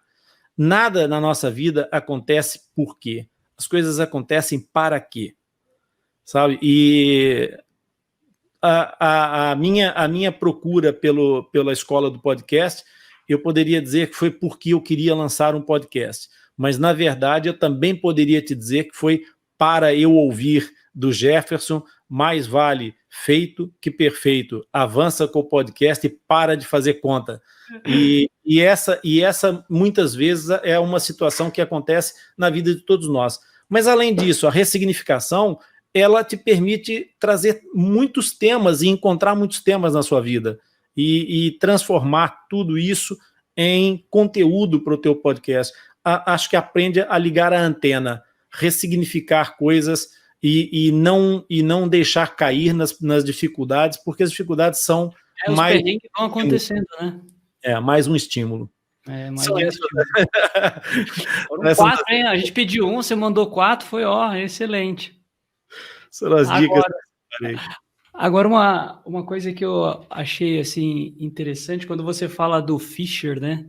Nada na nossa vida acontece por quê? As coisas acontecem para quê? Sabe? E a minha procura pela escola do podcast, eu poderia dizer que foi porque eu queria lançar um podcast, mas na verdade eu também poderia te dizer que foi para eu ouvir do Jefferson: mais vale feito que perfeito, avança com o podcast e para de fazer conta. E essa muitas vezes é uma situação que acontece na vida de todos nós. Mas além disso, a ressignificação, ela te permite trazer muitos temas e encontrar muitos temas na sua vida e transformar tudo isso em conteúdo para o teu podcast. Acho que aprende a ligar a antena, ressignificar coisas e não deixar cair nas dificuldades, porque as dificuldades são mais... Os que vão acontecendo, né? Mais um estímulo. Mais um estímulo. Foram 4, hein? A gente pediu 1, você mandou 4, foi excelente. São as dicas. Agora, uma coisa que eu achei assim interessante, quando você fala do Fisher, né?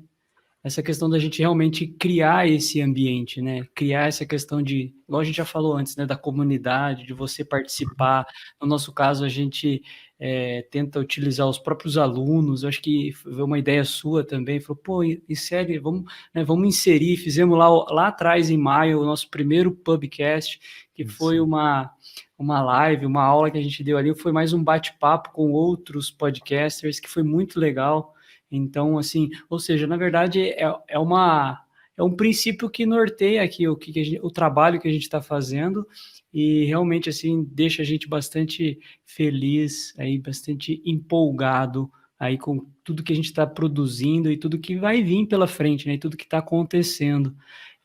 Essa questão da gente realmente criar esse ambiente, né? Criar essa questão de, igual a gente já falou antes, né? Da comunidade, de você participar. No nosso caso, a gente tenta utilizar os próprios alunos. Eu acho que foi uma ideia sua também. Falou, pô, insere, vamos inserir. Fizemos lá atrás, em maio, o nosso primeiro pubcast, que foi uma live, uma aula que a gente deu ali. Foi mais um bate-papo com outros podcasters, que foi muito legal. Então, assim, ou seja, na verdade, é um princípio que norteia aqui o trabalho que a gente está fazendo, e realmente, assim, deixa a gente bastante feliz, aí, bastante empolgado aí com tudo que a gente está produzindo e tudo que vai vir pela frente, né, e tudo que está acontecendo.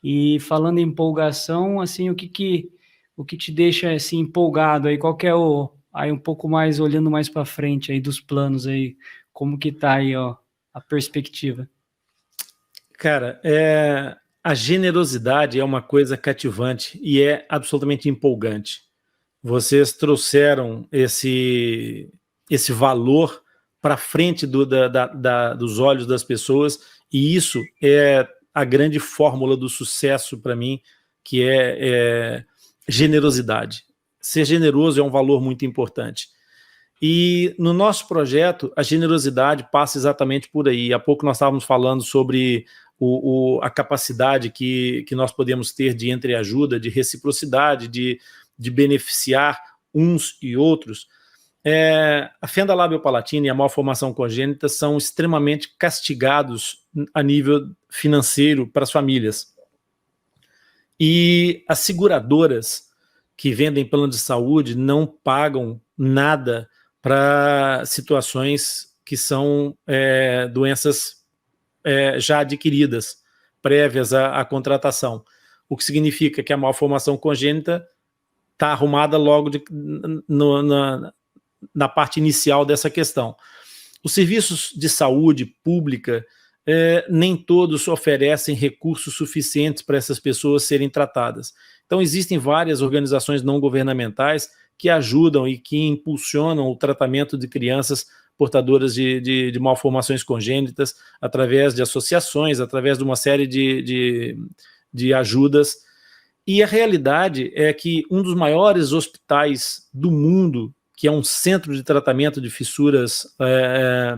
E falando em empolgação, assim, o que te deixa, assim, empolgado aí? Qual que é aí um pouco mais, olhando mais para frente aí dos planos aí, como que tá aí, a perspectiva? Cara, a generosidade é uma coisa cativante e é absolutamente empolgante. Vocês trouxeram esse valor para frente dos olhos das pessoas, e isso é a grande fórmula do sucesso para mim, que é generosidade. Ser generoso é um valor muito importante. E no nosso projeto, a generosidade passa exatamente por aí. Há pouco nós estávamos falando sobre a capacidade que nós podemos ter de entreajuda, de reciprocidade, de beneficiar uns e outros. A fenda labiopalatina e a malformação congênita são extremamente castigados a nível financeiro para as famílias. E as seguradoras que vendem plano de saúde não pagam nada para situações que são doenças já adquiridas, prévias à contratação. O que significa que a malformação congênita está arrumada logo na parte inicial dessa questão. Os serviços de saúde pública, nem todos oferecem recursos suficientes para essas pessoas serem tratadas. Então, existem várias organizações não governamentais que ajudam e que impulsionam o tratamento de crianças portadoras de malformações congênitas através de associações, através de uma série de ajudas. E a realidade é que um dos maiores hospitais do mundo, que é um centro de tratamento de fissuras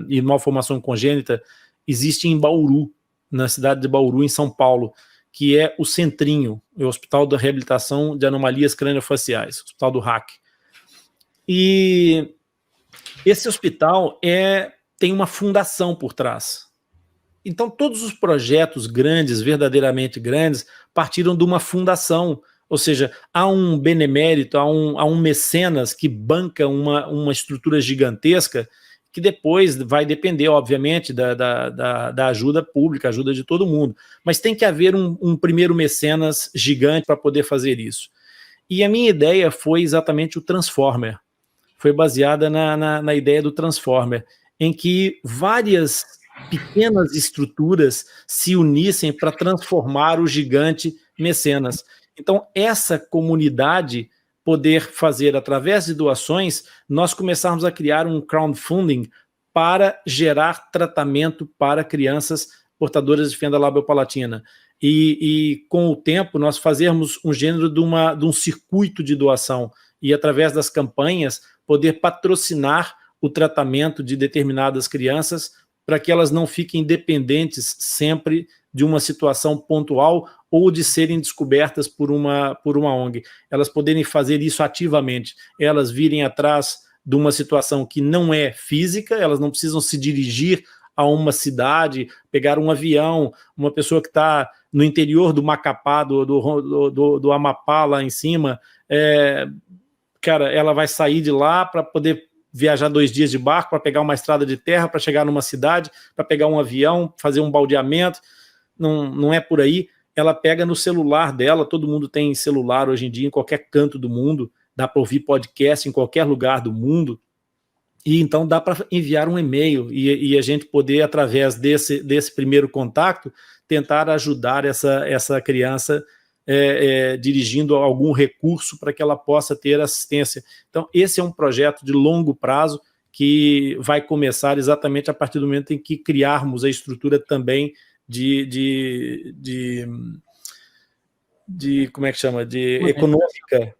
e malformação congênita, existe em Bauru, na cidade de Bauru, em São Paulo, que é o Centrinho, o Hospital da Reabilitação de Anomalias Crâniofaciais, o Hospital do RAC. E esse hospital tem uma fundação por trás. Então, todos os projetos grandes, verdadeiramente grandes, partiram de uma fundação, ou seja, há um benemérito, há um mecenas que banca uma estrutura gigantesca, que depois vai depender, obviamente, da ajuda pública, ajuda de todo mundo. Mas tem que haver um primeiro mecenas gigante para poder fazer isso. E a minha ideia foi exatamente o Transformer. Foi baseada na ideia do Transformer, em que várias pequenas estruturas se unissem para transformar o gigante mecenas. Então, essa comunidade poder fazer, através de doações, nós começarmos a criar um crowdfunding para gerar tratamento para crianças portadoras de fenda labiopalatina. E com o tempo, nós fazermos um gênero de um circuito de doação e, através das campanhas, poder patrocinar o tratamento de determinadas crianças para que elas não fiquem dependentes sempre de uma situação pontual ou de serem descobertas por uma ONG. Elas poderem fazer isso ativamente, elas virem atrás de uma situação que não é física, elas não precisam se dirigir a uma cidade, pegar um avião, uma pessoa que está no interior do Macapá, do Amapá, lá em cima, cara, ela vai sair de lá para poder viajar 2 dias de barco, para pegar uma estrada de terra, para chegar numa cidade, para pegar um avião, fazer um baldeamento. Não é por aí. Ela pega no celular dela, todo mundo tem celular hoje em dia, em qualquer canto do mundo, dá para ouvir podcast em qualquer lugar do mundo, e então dá para enviar um e-mail e a gente poder, através desse primeiro contato, tentar ajudar essa criança dirigindo algum recurso para que ela possa ter assistência. Então, esse é um projeto de longo prazo que vai começar exatamente a partir do momento em que criarmos a estrutura também de como é que chama? De econômica.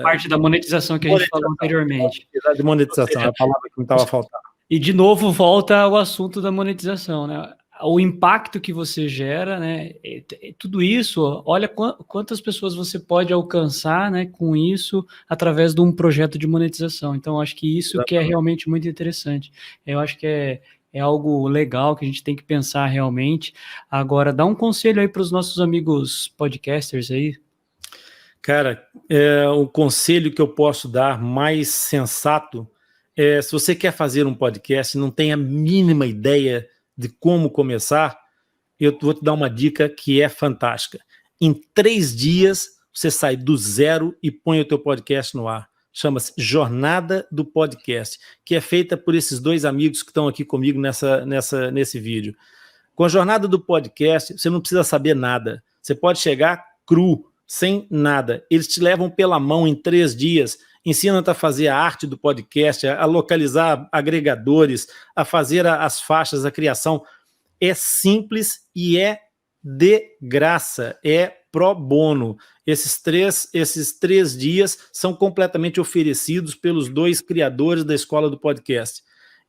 Parte da monetização que a gente falou anteriormente. De monetização, é a palavra que me estava faltando. E, de novo, volta ao assunto da monetização, né? O impacto que você gera, né? Tudo isso, olha quantas pessoas você pode alcançar, né, com isso, através de um projeto de monetização. Então, acho que isso que é realmente muito interessante. Eu acho que é algo legal que a gente tem que pensar realmente. Agora, dá um conselho aí para os nossos amigos podcasters aí. Cara, o conselho que eu posso dar mais sensato é, se você quer fazer um podcast e não tem a mínima ideia de como começar, eu vou te dar uma dica que é fantástica. Em 3 dias, você sai do zero e põe o teu podcast no ar. Chama-se Jornada do Podcast, que é feita por esses 2 amigos que estão aqui comigo nesse vídeo. Com a Jornada do Podcast, você não precisa saber nada. Você pode chegar cru, sem nada. Eles te levam pela mão em 3 dias, ensinam-te a fazer a arte do podcast, a localizar agregadores, a fazer as faixas, a criação. É simples e é de graça, é pro bono. Esses três dias são completamente oferecidos pelos 2 criadores da Escola do Podcast.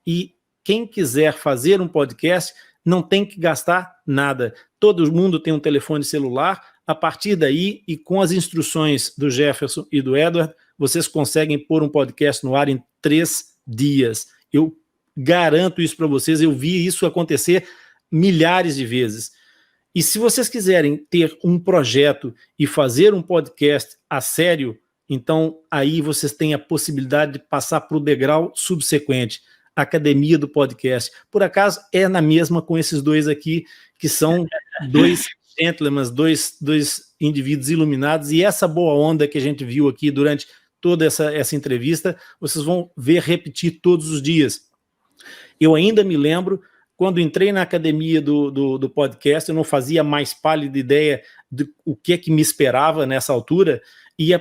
E quem quiser fazer um podcast não tem que gastar nada. Todo mundo tem um telefone celular. A partir daí, e com as instruções do Jefferson e do Edward, vocês conseguem pôr um podcast no ar em 3 dias. Eu garanto isso para vocês, eu vi isso acontecer milhares de vezes. E se vocês quiserem ter um projeto e fazer um podcast a sério, então aí vocês têm a possibilidade de passar para o degrau subsequente, a Academia do Podcast. Por acaso, é na mesma com esses 2 aqui, que são 2 gentlemen, 2 indivíduos iluminados, e essa boa onda que a gente viu aqui durante toda essa entrevista, vocês vão ver repetir todos os dias. Eu ainda me lembro, quando entrei na academia do podcast, eu não fazia mais pálida ideia do o que é que me esperava nessa altura, e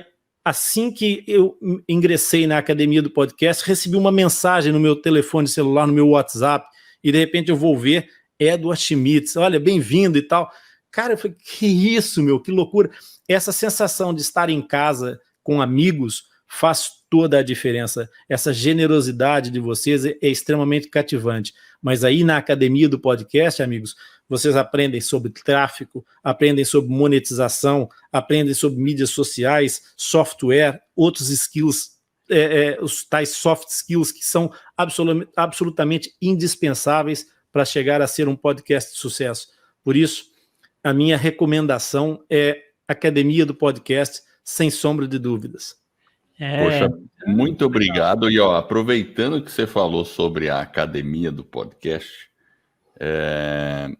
assim que eu ingressei na academia do podcast, recebi uma mensagem no meu telefone celular, no meu WhatsApp, e de repente eu vou ver Edward Schmitz, olha, bem-vindo e tal. Cara, eu falei, que isso, meu, que loucura. Essa sensação de estar em casa com amigos faz toda a diferença. Essa generosidade de vocês é extremamente cativante. Mas aí na academia do podcast, amigos, vocês aprendem sobre tráfego, aprendem sobre monetização, aprendem sobre mídias sociais, software, outros skills, os tais soft skills que são absolutamente indispensáveis para chegar a ser um podcast de sucesso. Por isso, a minha recomendação é Academia do Podcast, sem sombra de dúvidas. Poxa, muito obrigado. E ó, aproveitando que você falou sobre a academia do podcast,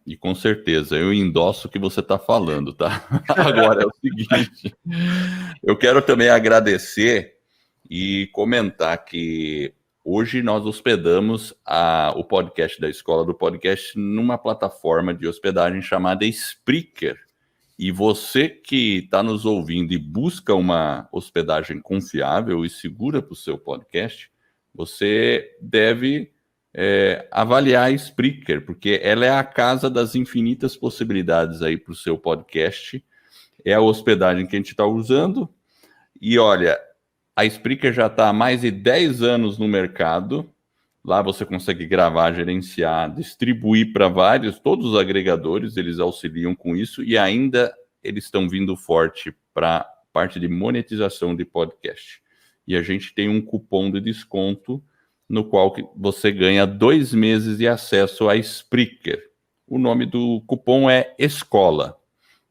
e com certeza eu endosso o que você está falando, tá? Agora é o seguinte, eu quero também agradecer e comentar que hoje nós hospedamos o podcast da Escola do Podcast numa plataforma de hospedagem chamada Spreaker. E você que está nos ouvindo e busca uma hospedagem confiável e segura para o seu podcast, você deve avaliar a Spreaker, porque ela é a casa das infinitas possibilidades aí para o seu podcast. É a hospedagem que a gente está usando. E olha, a Spreaker já está há mais de 10 anos no mercado. Lá você consegue gravar, gerenciar, distribuir para todos os agregadores, eles auxiliam com isso, e ainda eles estão vindo forte para a parte de monetização de podcast. E a gente tem um cupom de desconto no qual você ganha 2 meses de acesso à Spreaker. O nome do cupom é ESCOLA.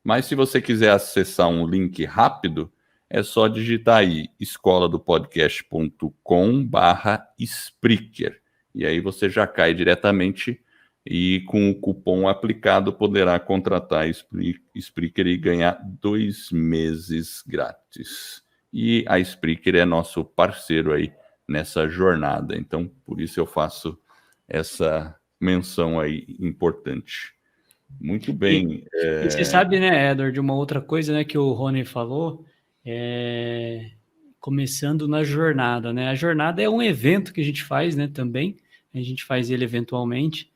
Mas se você quiser acessar um link rápido, é só digitar aí escoladopodcast.com/Spreaker. E aí você já cai diretamente e com o cupom aplicado poderá contratar Spreaker e ganhar 2 meses grátis. E a Spreaker é nosso parceiro aí nessa jornada. Então, por isso eu faço essa menção aí importante. Muito bem. E você sabe, né, Edward, de uma outra coisa, né, que o Rony falou, começando na jornada, né? A jornada é um evento que a gente faz, né, também. A gente faz ele eventualmente,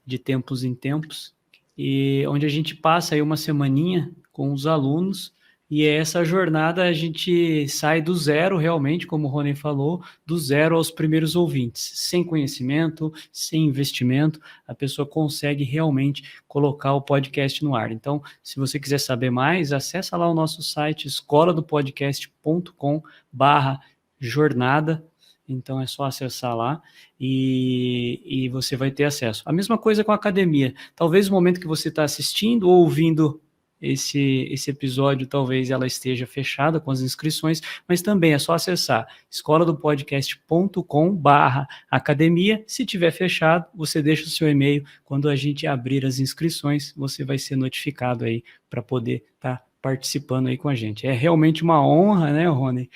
de tempos em tempos, e onde a gente passa aí uma semaninha com os alunos, e essa jornada a gente sai do zero, realmente, como o Rony falou, do zero aos primeiros ouvintes, sem conhecimento, sem investimento, a pessoa consegue realmente colocar o podcast no ar. Então, se você quiser saber mais, acessa lá o nosso site, escoladopodcast.com/jornada. Então é só acessar lá e você vai ter acesso. A mesma coisa com a academia. Talvez no momento que você está assistindo ou ouvindo esse episódio, talvez ela esteja fechada com as inscrições, mas também é só acessar escoladopodcast.com/academia. Se tiver fechado, você deixa o seu e-mail. Quando a gente abrir as inscrições, você vai ser notificado aí para poder estar participando aí com a gente. É realmente uma honra, né, Rony?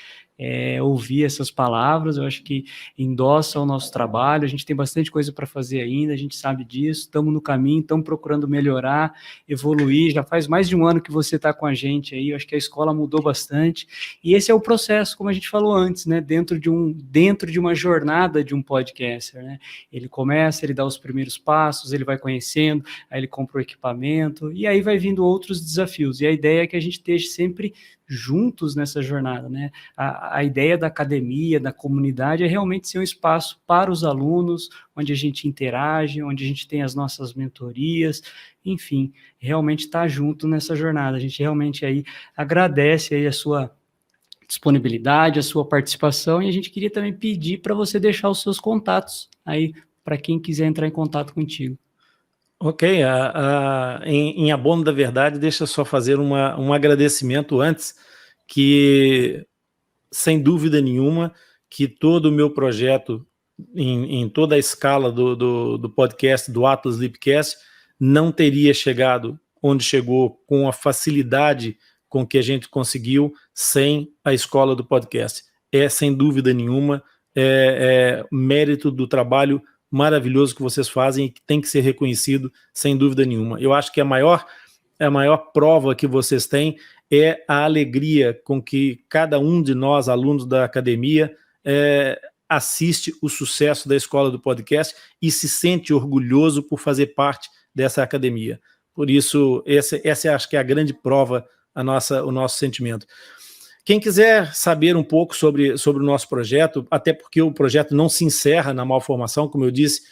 Ouvir essas palavras, eu acho que endossa o nosso trabalho, a gente tem bastante coisa para fazer ainda, a gente sabe disso, estamos no caminho, estamos procurando melhorar, evoluir, já faz mais de um ano que você está com a gente aí, eu acho que a escola mudou bastante, e esse é o processo, como a gente falou antes, né, dentro de uma jornada de um podcaster, né, ele começa, ele dá os primeiros passos, ele vai conhecendo, aí ele compra o equipamento, e aí vai vindo outros desafios, e a ideia é que a gente esteja sempre juntos nessa jornada, né? A ideia da academia, da comunidade é realmente ser um espaço para os alunos, onde a gente interage, onde a gente tem as nossas mentorias, enfim, realmente estar junto nessa jornada. A gente realmente aí agradece aí a sua disponibilidade, a sua participação, e a gente queria também pedir para você deixar os seus contatos aí para quem quiser entrar em contato contigo. Ok, em abono da verdade, deixa eu só fazer um agradecimento antes, que sem dúvida nenhuma, que todo o meu projeto, em toda a escala do podcast, do Atlas Lipcast, não teria chegado onde chegou com a facilidade com que a gente conseguiu sem a escola do podcast. Sem dúvida nenhuma, mérito do trabalho maravilhoso que vocês fazem e que tem que ser reconhecido, sem dúvida nenhuma. Eu acho que a maior prova que vocês têm é a alegria com que cada um de nós, alunos da academia, assiste o sucesso da Escola do Podcast e se sente orgulhoso por fazer parte dessa academia. Por isso, essa acho que é a grande prova, o nosso sentimento. Quem quiser saber um pouco sobre o nosso projeto, até porque o projeto não se encerra na malformação, como eu disse,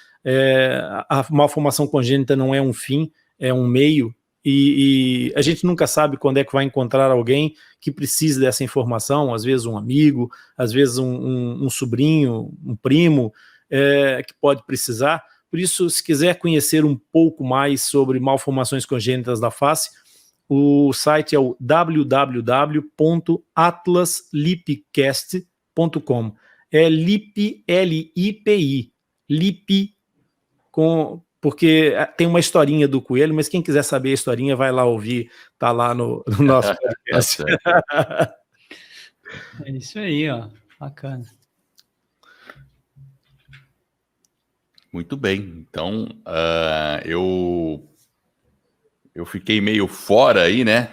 a malformação congênita não é um fim, é um meio, e a gente nunca sabe quando é que vai encontrar alguém que precise dessa informação, às vezes um amigo, às vezes um sobrinho, um primo, que pode precisar. Por isso, se quiser conhecer um pouco mais sobre malformações congênitas da face, o site é o www.atlaslipcast.com. É LIPI, L-I-P-I, LIPI, porque tem uma historinha do coelho, mas quem quiser saber a historinha, vai lá ouvir, tá lá no nosso podcast. É isso aí, ó, bacana. Muito bem, então eu fiquei meio fora aí, né?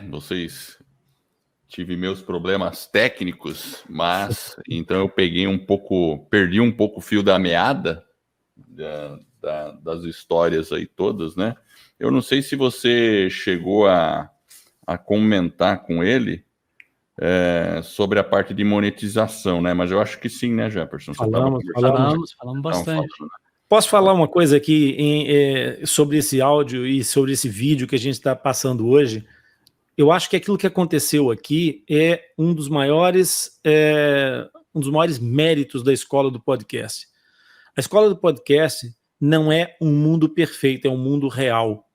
Tive meus problemas técnicos, mas então eu perdi um pouco o fio da meada das histórias aí todas, né? Eu não sei se você chegou a comentar com ele sobre a parte de monetização, né? Mas eu acho que sim, né, Jefferson? Falamos bastante. Posso falar uma coisa aqui sobre esse áudio e sobre esse vídeo que a gente está passando hoje? Eu acho que aquilo que aconteceu aqui é um dos maiores méritos da Escola do Podcast. A Escola do Podcast não é um mundo perfeito, é um mundo real.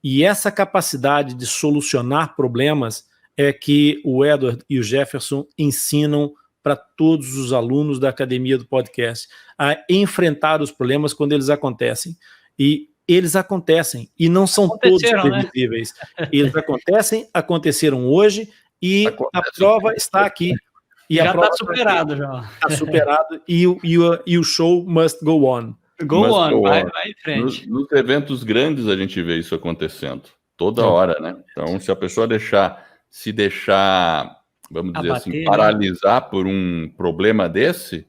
E essa capacidade de solucionar problemas é que o Edward e o Jefferson ensinam para todos os alunos da Academia do Podcast a enfrentar os problemas quando eles acontecem. E eles acontecem, e não são todos previsíveis. Né? Eles aconteceram hoje, e a prova está aqui. E já está superado. Está superado, e o show must go on. Vai em frente. Nos eventos grandes a gente vê isso acontecendo, toda hora, né? Então, se a pessoa se deixar, vamos dizer assim, paralisar por um problema desse,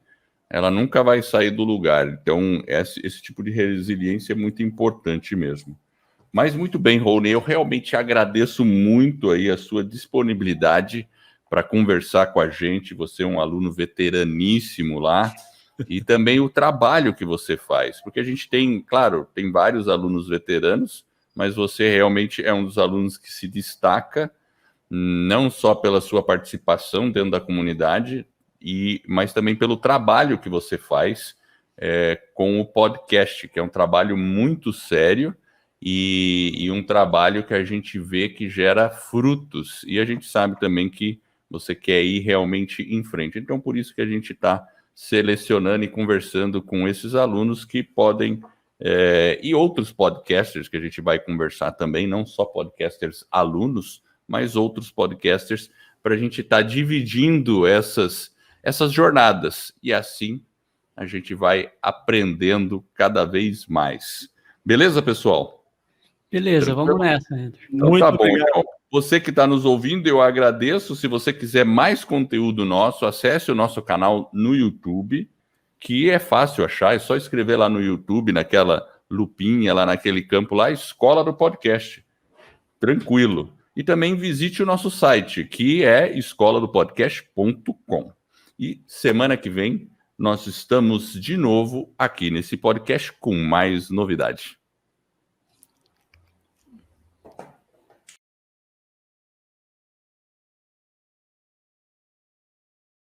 ela nunca vai sair do lugar. Então, esse tipo de resiliência é muito importante mesmo. Mas muito bem, Rony, eu realmente agradeço muito aí a sua disponibilidade para conversar com a gente. Você é um aluno veteraníssimo lá, e também o trabalho que você faz, porque a gente tem vários alunos veteranos, mas você realmente é um dos alunos que se destaca, não só pela sua participação dentro da comunidade, mas também pelo trabalho que você faz com o podcast, que é um trabalho muito sério e um trabalho que a gente vê que gera frutos, e a gente sabe também que você quer ir realmente em frente. Então, por isso que a gente está selecionando e conversando com esses alunos que podem, e outros podcasters que a gente vai conversar também, não só podcasters alunos, mas outros podcasters, para a gente estar dividindo essas jornadas, e assim a gente vai aprendendo cada vez mais. Beleza, pessoal? Beleza, vamos nessa, Andrew. Então, muito tá bom. Então, você que está nos ouvindo, eu agradeço. Se você quiser mais conteúdo nosso, acesse o nosso canal no YouTube, que é fácil achar, é só escrever lá no YouTube, naquela lupinha, lá naquele campo lá, Escola do Podcast. Tranquilo. E também visite o nosso site, que é escoladopodcast.com. E semana que vem nós estamos de novo aqui nesse podcast com mais novidade.